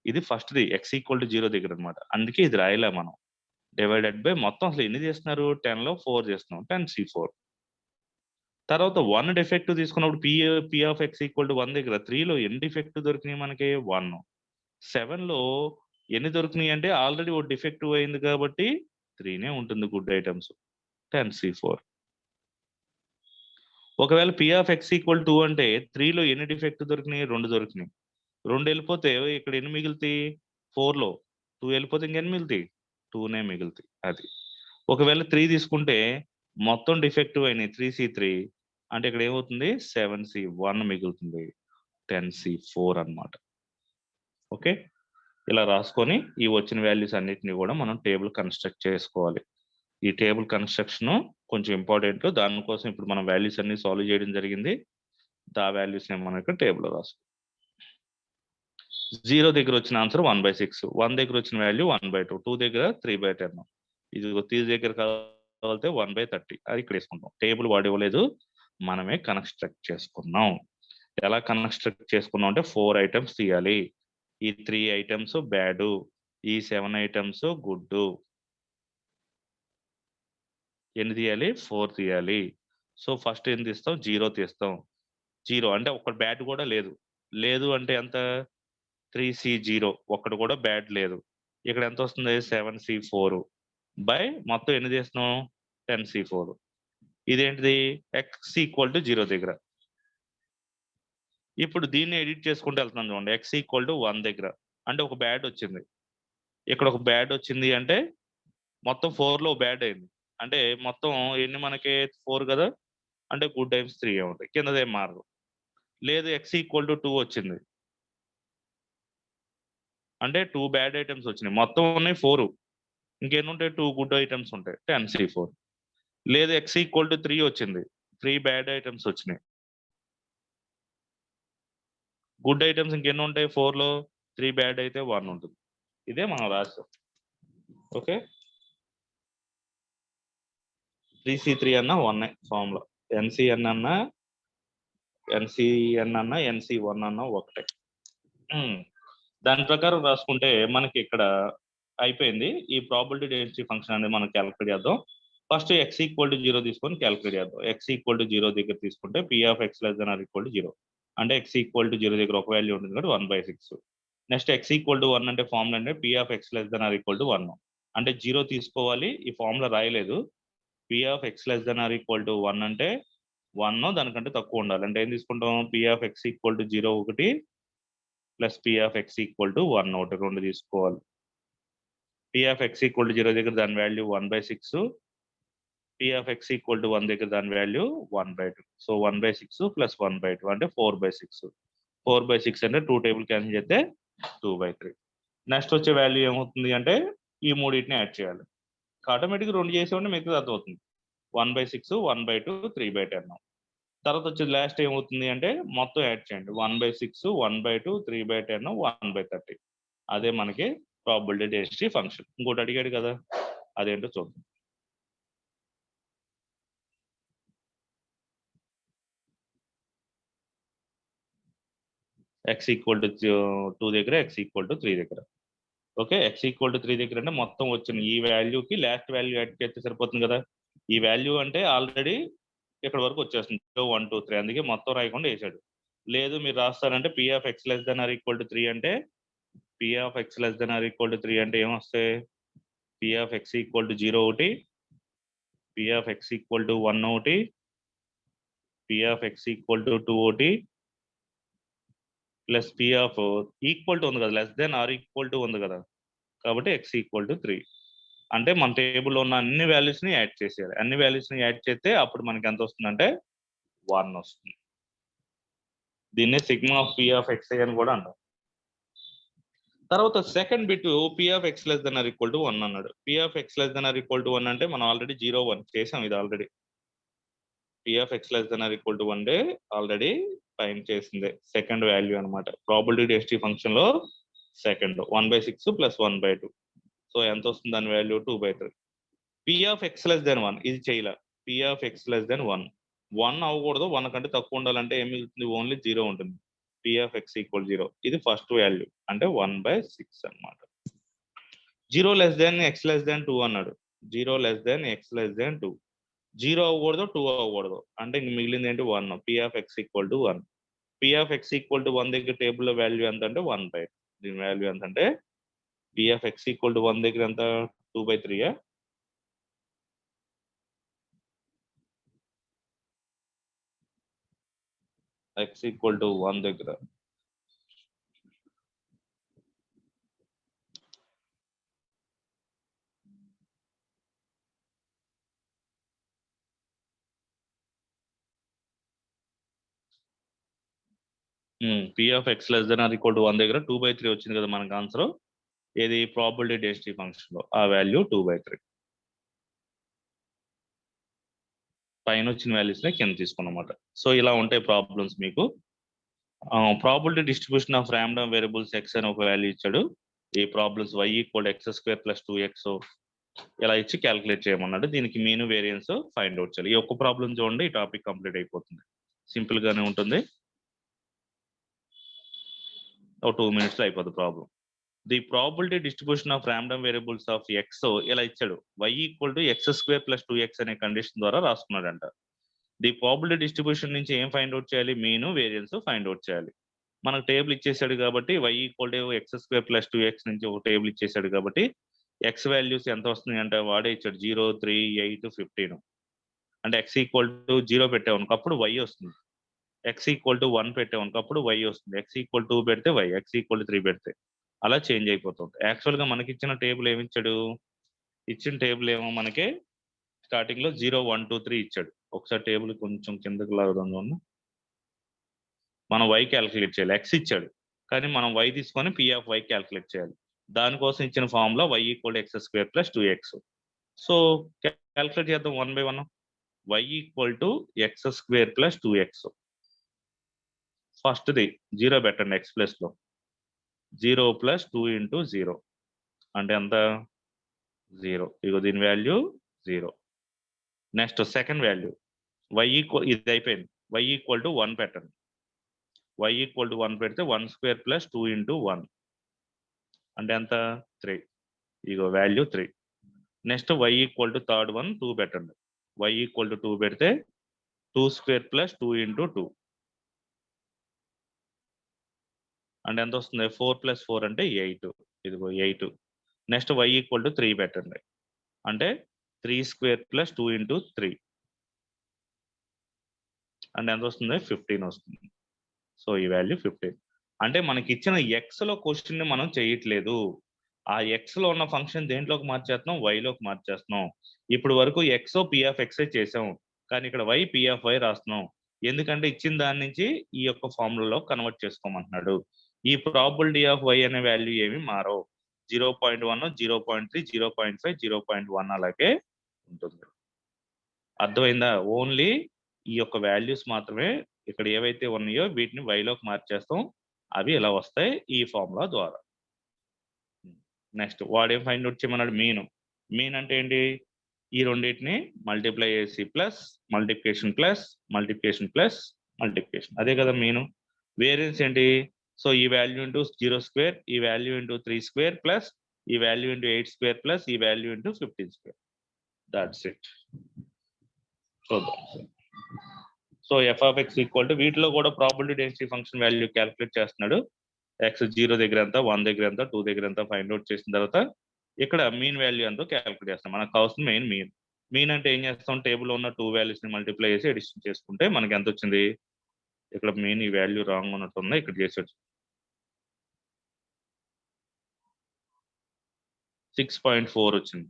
ఇది ఫస్ట్ది x ఈక్వల్ టు 0 దగ్గర అనమాట. అందుకే ఇది రాయలే మనం. డివైడెడ్ బై మొత్తం అసలు ఎన్ని చేస్తున్నారు? 10లో 4 చేస్తున్నాం. 10c4. తర్వాత 1 డిఫెక్టివ్ తీసుకున్నప్పుడు p of x equal to 1 దగ్గర 3లో ఎన్ని డిఫెక్టివ్ దొరికినాయి మనకి? 1. 7లో ఎన్ని దొరికినాయి అంటే ఆల్రెడీ ఒక డిఫెక్టివ్ అయింది కాబట్టి 3నే ఉంటుంది గుడ్ ఐటమ్స్. 10c4. ఒకవేళ p of x ఈక్వల్ 2 అంటే 3లో ఎన్ని డిఫెక్టివ్ దొరికినాయి? 2 దొరికినాయి. 2 వెళ్ళిపోతే ఇక్కడ ఎన్ని మిగులుతాయి? 4లో 2 వెళ్ళిపోతే ఇంకెన్ని మిగులుతాయి? 2నే మిగులుతాయి. అది. ఒకవేళ 3 తీసుకుంటే మొత్తం డిఫెక్టివ్ అయినాయి 3c3 అంటే ఇక్కడ ఏమవుతుంది? 7c1 మిగులుతుంది. 10c4 అన్నమాట. ఓకే, ఇలా రాసుకొని ఈ వచ్చిన వాల్యూస్ అన్నిటిని కూడా మనం టేబుల్ కన్స్ట్రక్ట్ చేసుకోవాలి. ఈ టేబుల్ కన్స్ట్రక్షన్ కొంచెం ఇంపార్టెంట్. దానికోసం ఇప్పుడు మనం వాల్యూస్ అన్ని సాల్వ్ చేయడం జరిగింది. ఆ వాల్యూస్ మనం ఇక్కడ టేబుల్ రాసుకో. 0 దగ్గర వచ్చిన ఆన్సర్ 1/6. 1 దగ్గర వచ్చిన వాల్యూ 1/2. 2 దగ్గర 3/10. ఇది 3 దగ్గర కావాలంటే 1/30. అది ఇక్కడ వేసుకుంటాం. టేబుల్ వాడు ఇవ్వలేదు, మనమే కన్స్ట్రక్ట్ చేసుకున్నాం. ఎలా కన్స్ట్రక్ట్ చేసుకున్నాం అంటే 4 ఐటమ్స్ తీయాలి. ఈ 3 ఐటమ్స్ బ్యాడ్, ఈ 7 ఐటమ్స్ గుడ్. ఎన్ని తీయాలి? 4 తీయాలి. సో ఫస్ట్ ఏం తీస్తాం? 0 తీస్తాం. 0 అంటే ఒక్క బ్యాడ్ కూడా లేదు. లేదు అంటే ఎంత? 3c0 ఒక్కటి కూడా బ్యాడ్ లేదు. ఇక్కడ ఎంత వస్తుంది? 7c4 బై మొత్తం ఎన్ని తీస్తున్నాం? 10c4. ఇదేంటిది? x ఈక్వల్ టు 0 దగ్గర. ఇప్పుడు దీన్ని ఎడిట్ చేసుకుంటూ వెళ్తున్నాం చూడండి. x ఈక్వల్ టు 1 దగ్గర అంటే ఒక బ్యాడ్ వచ్చింది. ఇక్కడ ఒక బ్యాడ్ వచ్చింది అంటే మొత్తం 4లో బ్యాడ్ అయింది. అంటే మొత్తం ఎన్ని మనకి? 4 కదా. అంటే గుడ్ టైమ్స్ 3 ఉంటాయి. కిందదేం మారదు. లేదు x ఈక్వల్ టు 2 వచ్చింది అంటే 2 బ్యాడ్ ఐటమ్స్ వచ్చినాయి. మొత్తం ఉన్నాయి 4. ఇంకెన్ని ఉంటాయి? 2 గుడ్ ఐటమ్స్ ఉంటాయి. 10c4. లేదు x ఈక్వల్ టు 3 వచ్చింది. 3 బ్యాడ్ ఐటమ్స్ వచ్చినాయి. గుడ్ ఐటమ్స్ ఇంకెన్ని ఉంటాయి? 4లో 3 బ్యాడ్ అయితే 1 ఉంటుంది. ఇదే మనం రాస్తాం. ఓకే, 3c3 అన్న 1 ఫార్ములా. NCN అన్నా NCN అన్నా NC1 అన్నా ఒకటే. దాని ప్రకారం రాసుకుంటే మనకి ఇక్కడ అయిపోయింది. ఈ ప్రాబిలిటీ డెన్సిటీ ఫంక్షన్ అనేది మనం క్యాలిక్యులేట్ చేద్దాం. ఫస్ట్ x ఈక్వల్ టు 0 తీసుకొని క్యాలిక్యులేట్ చేద్దాం. x ఈక్వల్ టు 0 దగ్గర తీసుకుంటే p of x less than or equal to 0 అంటే x ఈక్వల్ టు 0 దగ్గర ఒక వాల్యూ ఉంటుంది కాబట్టి 1/6. నెక్స్ట్ x ఈక్వల్ టు 1 అంటే ఫార్ములా అంటే p of x less than or equal to 1 అంటే 0 తీసుకోవాలి. ఈ ఫార్ములా రాయలేదు. p of x less than or equal to 1 అంటే 1 దానికంటే తక్కువ ఉండాలి. అంటే ఏం తీసుకుంటాం, p of x equal to 0 ఒకటి plus p of x equal to 1 ఒకటి రెండు తీసుకోవాలి. p of x equal to 0 దగ్గర దాని value 1/6, p of x equal to 1 దగ్గర దాని వాల్యూ 1/2. సో 1/6 ప్లస్ 1/2 అంటే 4/6. 4/6 అంటే 2 టేబుల్ క్యాన్సిల్ చేస్తే 2/3. నెక్స్ట్ వచ్చే వాల్యూ ఏమవుతుంది అంటే ఈ మూడింటిని యాడ్ చేయాలి. ఆటోమేటిక్గా రెండు చేసేవాడి మిగతాది అర్థమవుతుంది. 1/6, 1/2, 3/10. తర్వాత వచ్చేది లాస్ట్ ఏమవుతుంది అంటే మొత్తం యాడ్ చేయండి. 1/6, 1/2, 3/10, 1/30. అదే మనకి ప్రాబబిలిటీ డెన్సిటీ ఫంక్షన్. ఇంకోటి అడిగాడు కదా, అదేంటో చూద్దాం. x ఈక్వల్ టు 2 దగ్గర x ఈక్వల్ టు 3 దగ్గర ఓకే, x ఈక్వల్ టు 3 దగ్గర అంటే మొత్తం వచ్చిన ఈ వాల్యూకి లాస్ట్ వాల్యూ యాడ్ చేస్తే సరిపోతుంది కదా. ఈ వాల్యూ అంటే ఆల్రెడీ ఇక్కడ వరకు వచ్చేస్తుంది 1, 2, 3, అందుకే మొత్తం రాయకుండా వేసాడు. లేదు మీరు రాస్తారంటే p of x less than or equal to 3 అంటే p of x less than or equal to 3 అంటే ఏమొస్తాయి, p of x equal to 0 ఒకటి, p of x equal to 1 ఒకటి, p of x equal to 2 ఒకటి plus p of equal to ఉంది కదా, less than or equal to ఉంది కదా, కాబట్టి x ఈక్వల్ టు 3. అంటే మన టేబుల్లో ఉన్న అన్ని వాల్యూస్ని యాడ్ చేసేయాలి. అన్ని వాల్యూస్ని యాడ్ చేస్తే అప్పుడు మనకి ఎంత వస్తుందంటే 1 వస్తుంది. దీన్ని sigma of p of x అని కూడా అంటాం. తర్వాత second bit p of x less than or equal to 1 అన్నాడు. p of x less than or equal to 1 అంటే మనం ఆల్రెడీ 0, 1 చేసాం. ఇది already p of x less than or equal to 1 already find చేసిందే సెకండ్ వాల్యూ అనమాట. Probability density function లో second 1/6 plus 1/2. So ఎంత వస్తుంది దాని value 2/3. p of x less then 1 ఇది చేయలే. p of x less then 1 అవ్వకూడదు. 1 కంటే తక్కువ ఉండాలంటే ఏం మిగులుతుంది, ఓన్లీ 0 ఉంటుంది. p ఆఫ్ x ఈక్వల్ 0 ఇది ఫస్ట్ వాల్యూ అంటే 1/6 అనమాట. 0 less than x less then 2 అన్నాడు. 0 less than x less then 2, 0 అవ్వకూడదు 2 అవ్వకూడదు అంటే ఇంక మిగిలింది ఏంటి 1. p of x equal to 1. p of x equal to 1 దగ్గర టేబుల్లో వాల్యూ ఎంత అంటే 1/2. దీని వాల్యూ ఎంత అంటే p of x equal to 1 దగ్గర ఎంత 2/3. x ఈక్వల్ టు 1 దగ్గర p of x less than or equal to 1 దగ్గర 2/3 వచ్చింది కదా మనకు ఆన్సర్. ఏది ప్రాబబిలిటీ డెన్సిటీ ఫంక్షన్ లో ఆ వాల్యూ 2/3. పైన వచ్చిన వాల్యూస్ నే కింద తీసుకున్నమాట. సో ఇలా ఉంటాయి ప్రాబ్లమ్స్ మీకు. Probability distribution of random variables x అని ఒక వాల్యూ ఇచ్చాడు. ఈ problems y equal x² + 2x ఇలా ఇచ్చి క్యాలిక్యులేట్ చేయమన్నాడు. దీనికి మీన్ వేరియన్స్ ఫైండ్ అవుట్ చేయాలి. ఈ ఒక్క ప్రాబ్లం చూడండి, ఈ టాపిక్ కంప్లీట్ అయిపోతుంది. సింపుల్ గానే ఉంటుంది. ఒక 2 minutes లో అయిపోతుంది problem. The probability distribution of random variables of x ఇలా ఇచ్చాడు. y equal to x² + 2x అనే కండిషన్ ద్వారా రాసుకున్నాడంట. ది ప్రాబబిలిటీ డిస్ట్రిబ్యూషన్ నుంచి ఏం ఫైండ్ అవుట్ చేయాలి, మీన్ వేరియన్స్ ఫైండ్ అవుట్ చేయాలి. మనకు టేబుల్ ఇచ్చేసాడు కాబట్టి y equal to x² + 2x నుంచి ఒక టేబుల్ ఇచ్చేసాడు కాబట్టి x వాల్యూస్ ఎంత వస్తుంది అంటే వాడే ఇచ్చాడు 0, 3, 8, 15. అంటే x ఈక్వల్ టు 0 పెట్టామనుకో అప్పుడు y వస్తుంది. x ఈక్వల్ టు 1 పెట్టామనుకో అప్పుడు y వస్తుంది. x ఈక్వల్ 2 పెడితే y, x ఈక్వల్ 3 పెడితే అలా చేంజ్ అయిపోతుంది. యాక్చువల్గా మనకి ఇచ్చిన టేబుల్ ఏమి ఇచ్చాడు, ఇచ్చిన టేబుల్ ఏమో మనకి స్టార్టింగ్ లో 0, 1, 2, 3 ఇచ్చాడు. ఒకసారి టేబుల్ కొంచెం కిందకి లాగడం వల్ల మనం y క్యాలిక్యులేట్ చేయాలి. x ఇచ్చాడు కానీ మనం y తీసుకొని p ఆఫ్ y క్యాలిక్యులేట్ చేయాలి. దానికోసం ఇచ్చిన formula y equal x² + 2x. So calculate చేద్దాం 1 by 1. y equal to x² + 2x. ఫస్ట్ది 0 పెట్టండి x ప్లస్ లో. 0 + 2 × 0 అంటే ఎంత 0. ఇగో దీని value 0. Next second value y equal, ఇది అయిపోయింది. y ఈక్వల్ టు 1 పెట్టండి. y ఈక్వల్ టు 1 పెడితే 1² + 2 × 1 అంటే ఎంత 3. ఇగో value 3. Next y equal to third one 2 పెట్టండి. y ఈక్వల్ టు 2 పెడితే 2 స్క్వేర్ ప్లస్ 2 ఇంటూ 2 అంటే ఎంత వస్తుంది? 4 ప్లస్ 4 అంటే 8. ఇదిగో 8. నెక్స్ట్ y ఈక్వల్ టు 3 పెట్టండి. అంటే 3 స్క్వేర్ ప్లస్ 2 ఇంటూ 3 అంటే ఎంత వస్తుంది? 15 వస్తుంది. సో ఈ వాల్యూ 15. అంటే మనకి ఇచ్చిన ఎక్స్ లో క్వశ్చన్ ని మనం చేయట్లేదు. ఆ ఎక్స్ లో ఉన్న ఫంక్షన్ దేంట్లోకి మార్చేస్తున్నాం? y లోకి మార్చేస్తున్నాం. ఇప్పుడు వరకు ఎక్స్ పి ఆఫ్ ఎక్స్ చేసాం, కానీ ఇక్కడ y పి ఆఫ్ y రాస్తున్నాం. ఎందుకంటే ఇచ్చిన దాని నుంచి ఈ యొక్క ఫార్ములాలో కన్వర్ట్ చేసుకోమంటున్నాడు. ఈ ప్రాబిలిటీ ఆఫ్ y అనే వాల్యూ ఏమి మారవు. 0.1, 0.3, 0.5, 0.1 అలాగే ఉంటుంది. అర్థమైందా? ఓన్లీ ఈ యొక్క వాల్యూస్ మాత్రమే ఇక్కడ ఏవైతే ఉన్నాయో వీటిని y లోకి మార్చేస్తాం. అవి ఇలా వస్తాయి ఈ ఫార్ములా ద్వారా. నెక్స్ట్ వాడేం ఫైండ్ అవుట్ చేయమన్నాడు? మీన్ అంటే ఏంటి? ఈ రెండింటిని మల్టిప్లై చేసి plus multiplication plus multiplication plus multiplication, అదే కదా మీను. వేరియన్స్ ఏంటి? సో ఈ వాల్యూ ఇంటూ 0 స్క్వేర్, ఈ వాల్యూ ఇంటూ 3 స్క్వేర్ ప్లస్ ఈ వాల్యూ ఇంటూ 8 స్క్వేర్ ప్లస్ ఈ value into 15 square. That's it. So F of x equal to వీటిలో కూడా probability density function value calculate చేస్తున్నాడు. ఎక్స్ 0 దగ్గర ఎంత, 1 దగ్గర ఎంత, 2 దగ్గర ఎంత ఫైండ్ అవుట్ చేసిన తర్వాత ఇక్కడ మీన్ వాల్యూ ఎంతో క్యాలిక్యులేట్ చేస్తాం. మనకు కావాల్సిన మీన్ అంటే ఏం చేస్తాం? టేబుల్లో ఉన్న 2 వాల్యూస్ ని మల్టిప్లై చేసి ఎడిషన్ చేసుకుంటే మనకి ఎంత వచ్చింది? ఇక్కడ మీన్ ఈ వాల్యూ రాంగ్ ఉన్నట్టుంది, ఇక్కడ చేసేది 6.4 వచ్చింది.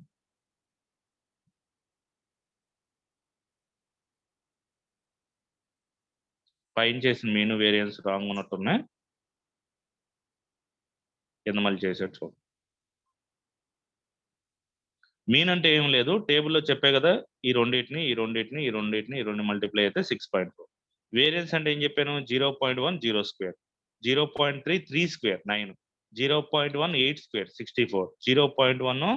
పైన చేసిన మీన్ వేరియన్స్ రాంగ్ ఉన్నట్టున్నాయి, కింద మళ్ళీ చేసేది చూడండి. మీన్ అంటే ఏం లేదు, టేబుల్లో చెప్పే కదా, ఈ రెండు మల్టిప్లై అయితే 6.4. వేరియన్స్ అంటే ఏం చెప్పాను? 0.1 0 స్క్వేర్, 0.3 3 స్క్వేర్ 9, 0.1 8 స్క్వేర్ 64, 0.1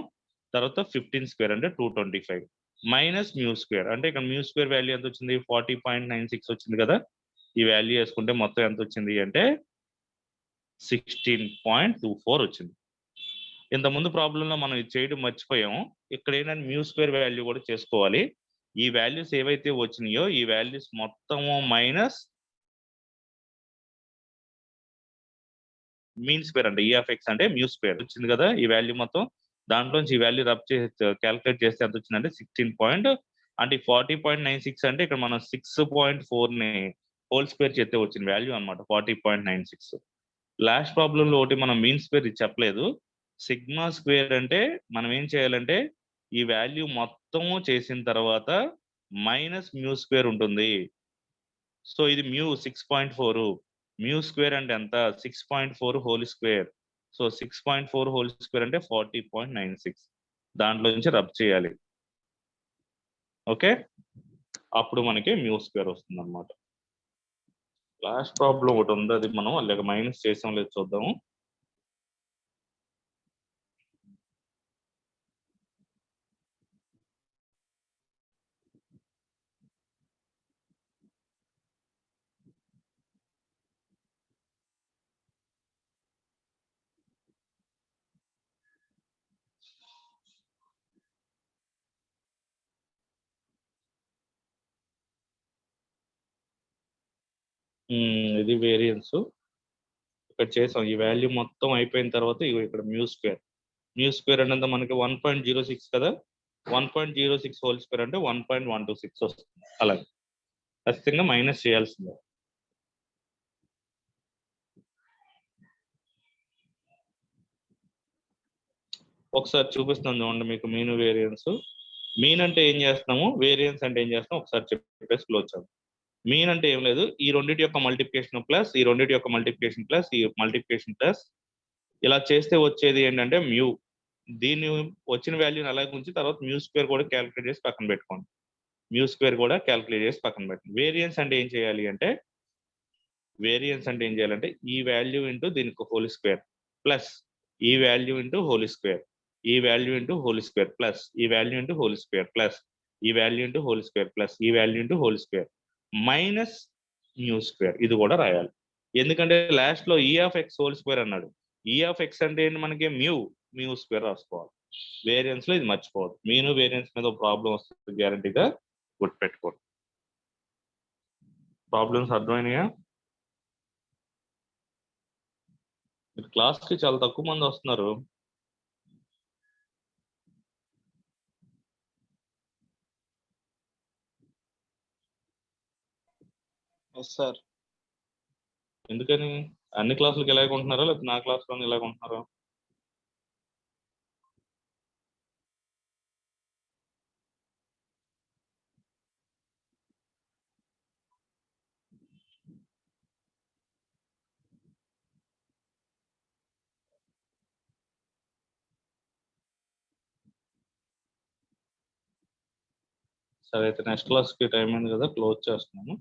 తర్వాత 15 స్క్వేర్ అంటే 225 మైనస్ మ్యూ స్క్వేర్ అంటే ఇక్కడ మ్యూ స్క్వేర్ వాల్యూ ఎంత వచ్చింది? 40.96 వచ్చింది కదా. ఈ వాల్యూ వేసుకుంటే మొత్తం ఎంత వచ్చింది అంటే 16.24 వచ్చింది. ఇంతకుముందు ప్రాబ్లంలో మనం ఇది చేయడం మర్చిపోయాము. ఇక్కడ ఏంటంటే మ్యూ స్క్వేర్ వాల్యూ కూడా చేసుకోవాలి. ఈ వాల్యూస్ ఏవైతే వచ్చినాయో ఈ వాల్యూస్ మొత్తము మైనస్ మీన్ స్క్వేర్ అంటే ఈ ఆఫ్ ఎక్స్ అంటే మ్యూ స్క్వేర్ వచ్చింది కదా. ఈ వాల్యూ మొత్తం దాంట్లోంచి ఈ వాల్యూ రబ్ చేసి క్యాలిక్యులేట్ చేస్తే ఎంత వచ్చిందంటే 16 అంటే 40.96 అంటే ఇక్కడ మనం 6.4 ని హోల్ స్క్వేర్ చేస్తే వచ్చిన వాల్యూ అనమాట 40.96. లాస్ట్ ప్రాబ్లం లో ఒకటి మనం మీన్ స్క్వేర్ ఇది చెప్పలేదు. సిగ్మా స్క్వేర్ అంటే మనం ఏం చేయాలంటే ఈ వాల్యూ మొత్తము చేసిన తర్వాత మైనస్ మ్యూ స్క్వేర్ ఉంటుంది. సో ఇది మ్యూ 6.4, మ్యూ స్క్వేర్ అంటే ఎంత? 6.4 whole square. So 6.4 whole square అంటే 40.96. దాంట్లో నుంచి రబ్ చేయాలి. ఓకే, అప్పుడు మనకి మ్యూ స్క్వేర్ వస్తుంది అనమాట. లాస్ట్ ప్రాబ్లం ఒకటి ఉంది, అది మనం అలాగ మైనస్ చేసాం లేదు చూద్దాము. ఇది వేరియన్స్ ఇక్కడ చేసాం. ఈ వాల్యూ మొత్తం అయిపోయిన తర్వాత ఇక్కడ మ్యూ స్క్వేర్ అనేది మనకి 1.06 కదా. 1.06 హోల్ స్క్వేర్ అంటే 1.126 వస్తుంది. అలాగే ఖచ్చితంగా మైనస్ చేయాల్సిందే. ఒకసారి చూపిస్తాను చూడండి మీకు మీన్ వేరియన్స్. మీన్ అంటే ఏం చేస్తాము, వేరియన్స్ అంటే ఏం చేస్తాం ఒకసారి చెప్పేసి క్లోజ్ చేద్దాం. మీన్ అంటే ఏం లేదు, ఈ రెండింటి యొక్క మల్టిప్లికేషన్ ప్లస్ ఈ రెండింటి యొక్క మల్టిప్లికేషన్ ప్లస్ ఈ మల్టిప్లికేషన్ ప్లస్ ఇలా చేస్తే వచ్చేది ఏంటంటే మ్యూ. దీన్ని వచ్చిన వాల్యూని అలాగే ఉంచి తర్వాత మ్యూ స్క్వేర్ కూడా క్యాలిక్యులేట్ చేసి పక్కన పెట్టుకోండి. వేరియన్స్ అంటే ఏం చేయాలి అంటే ఈ వాల్యూ ఇంటూ దీనికి హోల్ స్క్వేర్ ప్లస్ ఈ వాల్యూ ఇంటూ హోల్ స్క్వేర్, ఈ value into whole square plus ఈ value into whole square plus ఈ value into whole square plus ఈ value into whole square minus mu square. ఇది కూడా రాయాలి, ఎందుకంటే లాస్ట్ లో ఈ ఆఫ్ ఎక్స్ హోల్ స్క్వేర్ అన్నాడు. ఈ ఆఫ్ ఎక్స్ అంటే ఏంటి? మనకి మ్యూ స్క్వేర్ రాసుకోవాలి. వేరియన్స్ లో ఇది మర్చిపోవద్దు. మీను వేరియన్స్ మీద ప్రాబ్లం వస్తుంది గ్యారంటీగా గుర్తుపెట్టుకోండి. ప్రాబ్లమ్స్ అర్థమైనాయా? మీరు క్లాస్ కి చాలా తక్కువ మంది వస్తున్నారు. సార్ ఎందుకని? అన్ని క్లాసులకి ఇలాగ ఉంటున్నారా, లేకపోతే నా క్లాస్లో ఇలాగ ఉంటున్నారా? సరే అయితే నెక్స్ట్ క్లాస్కి టైం అయింది కదా, క్లోజ్ చేస్తున్నాను.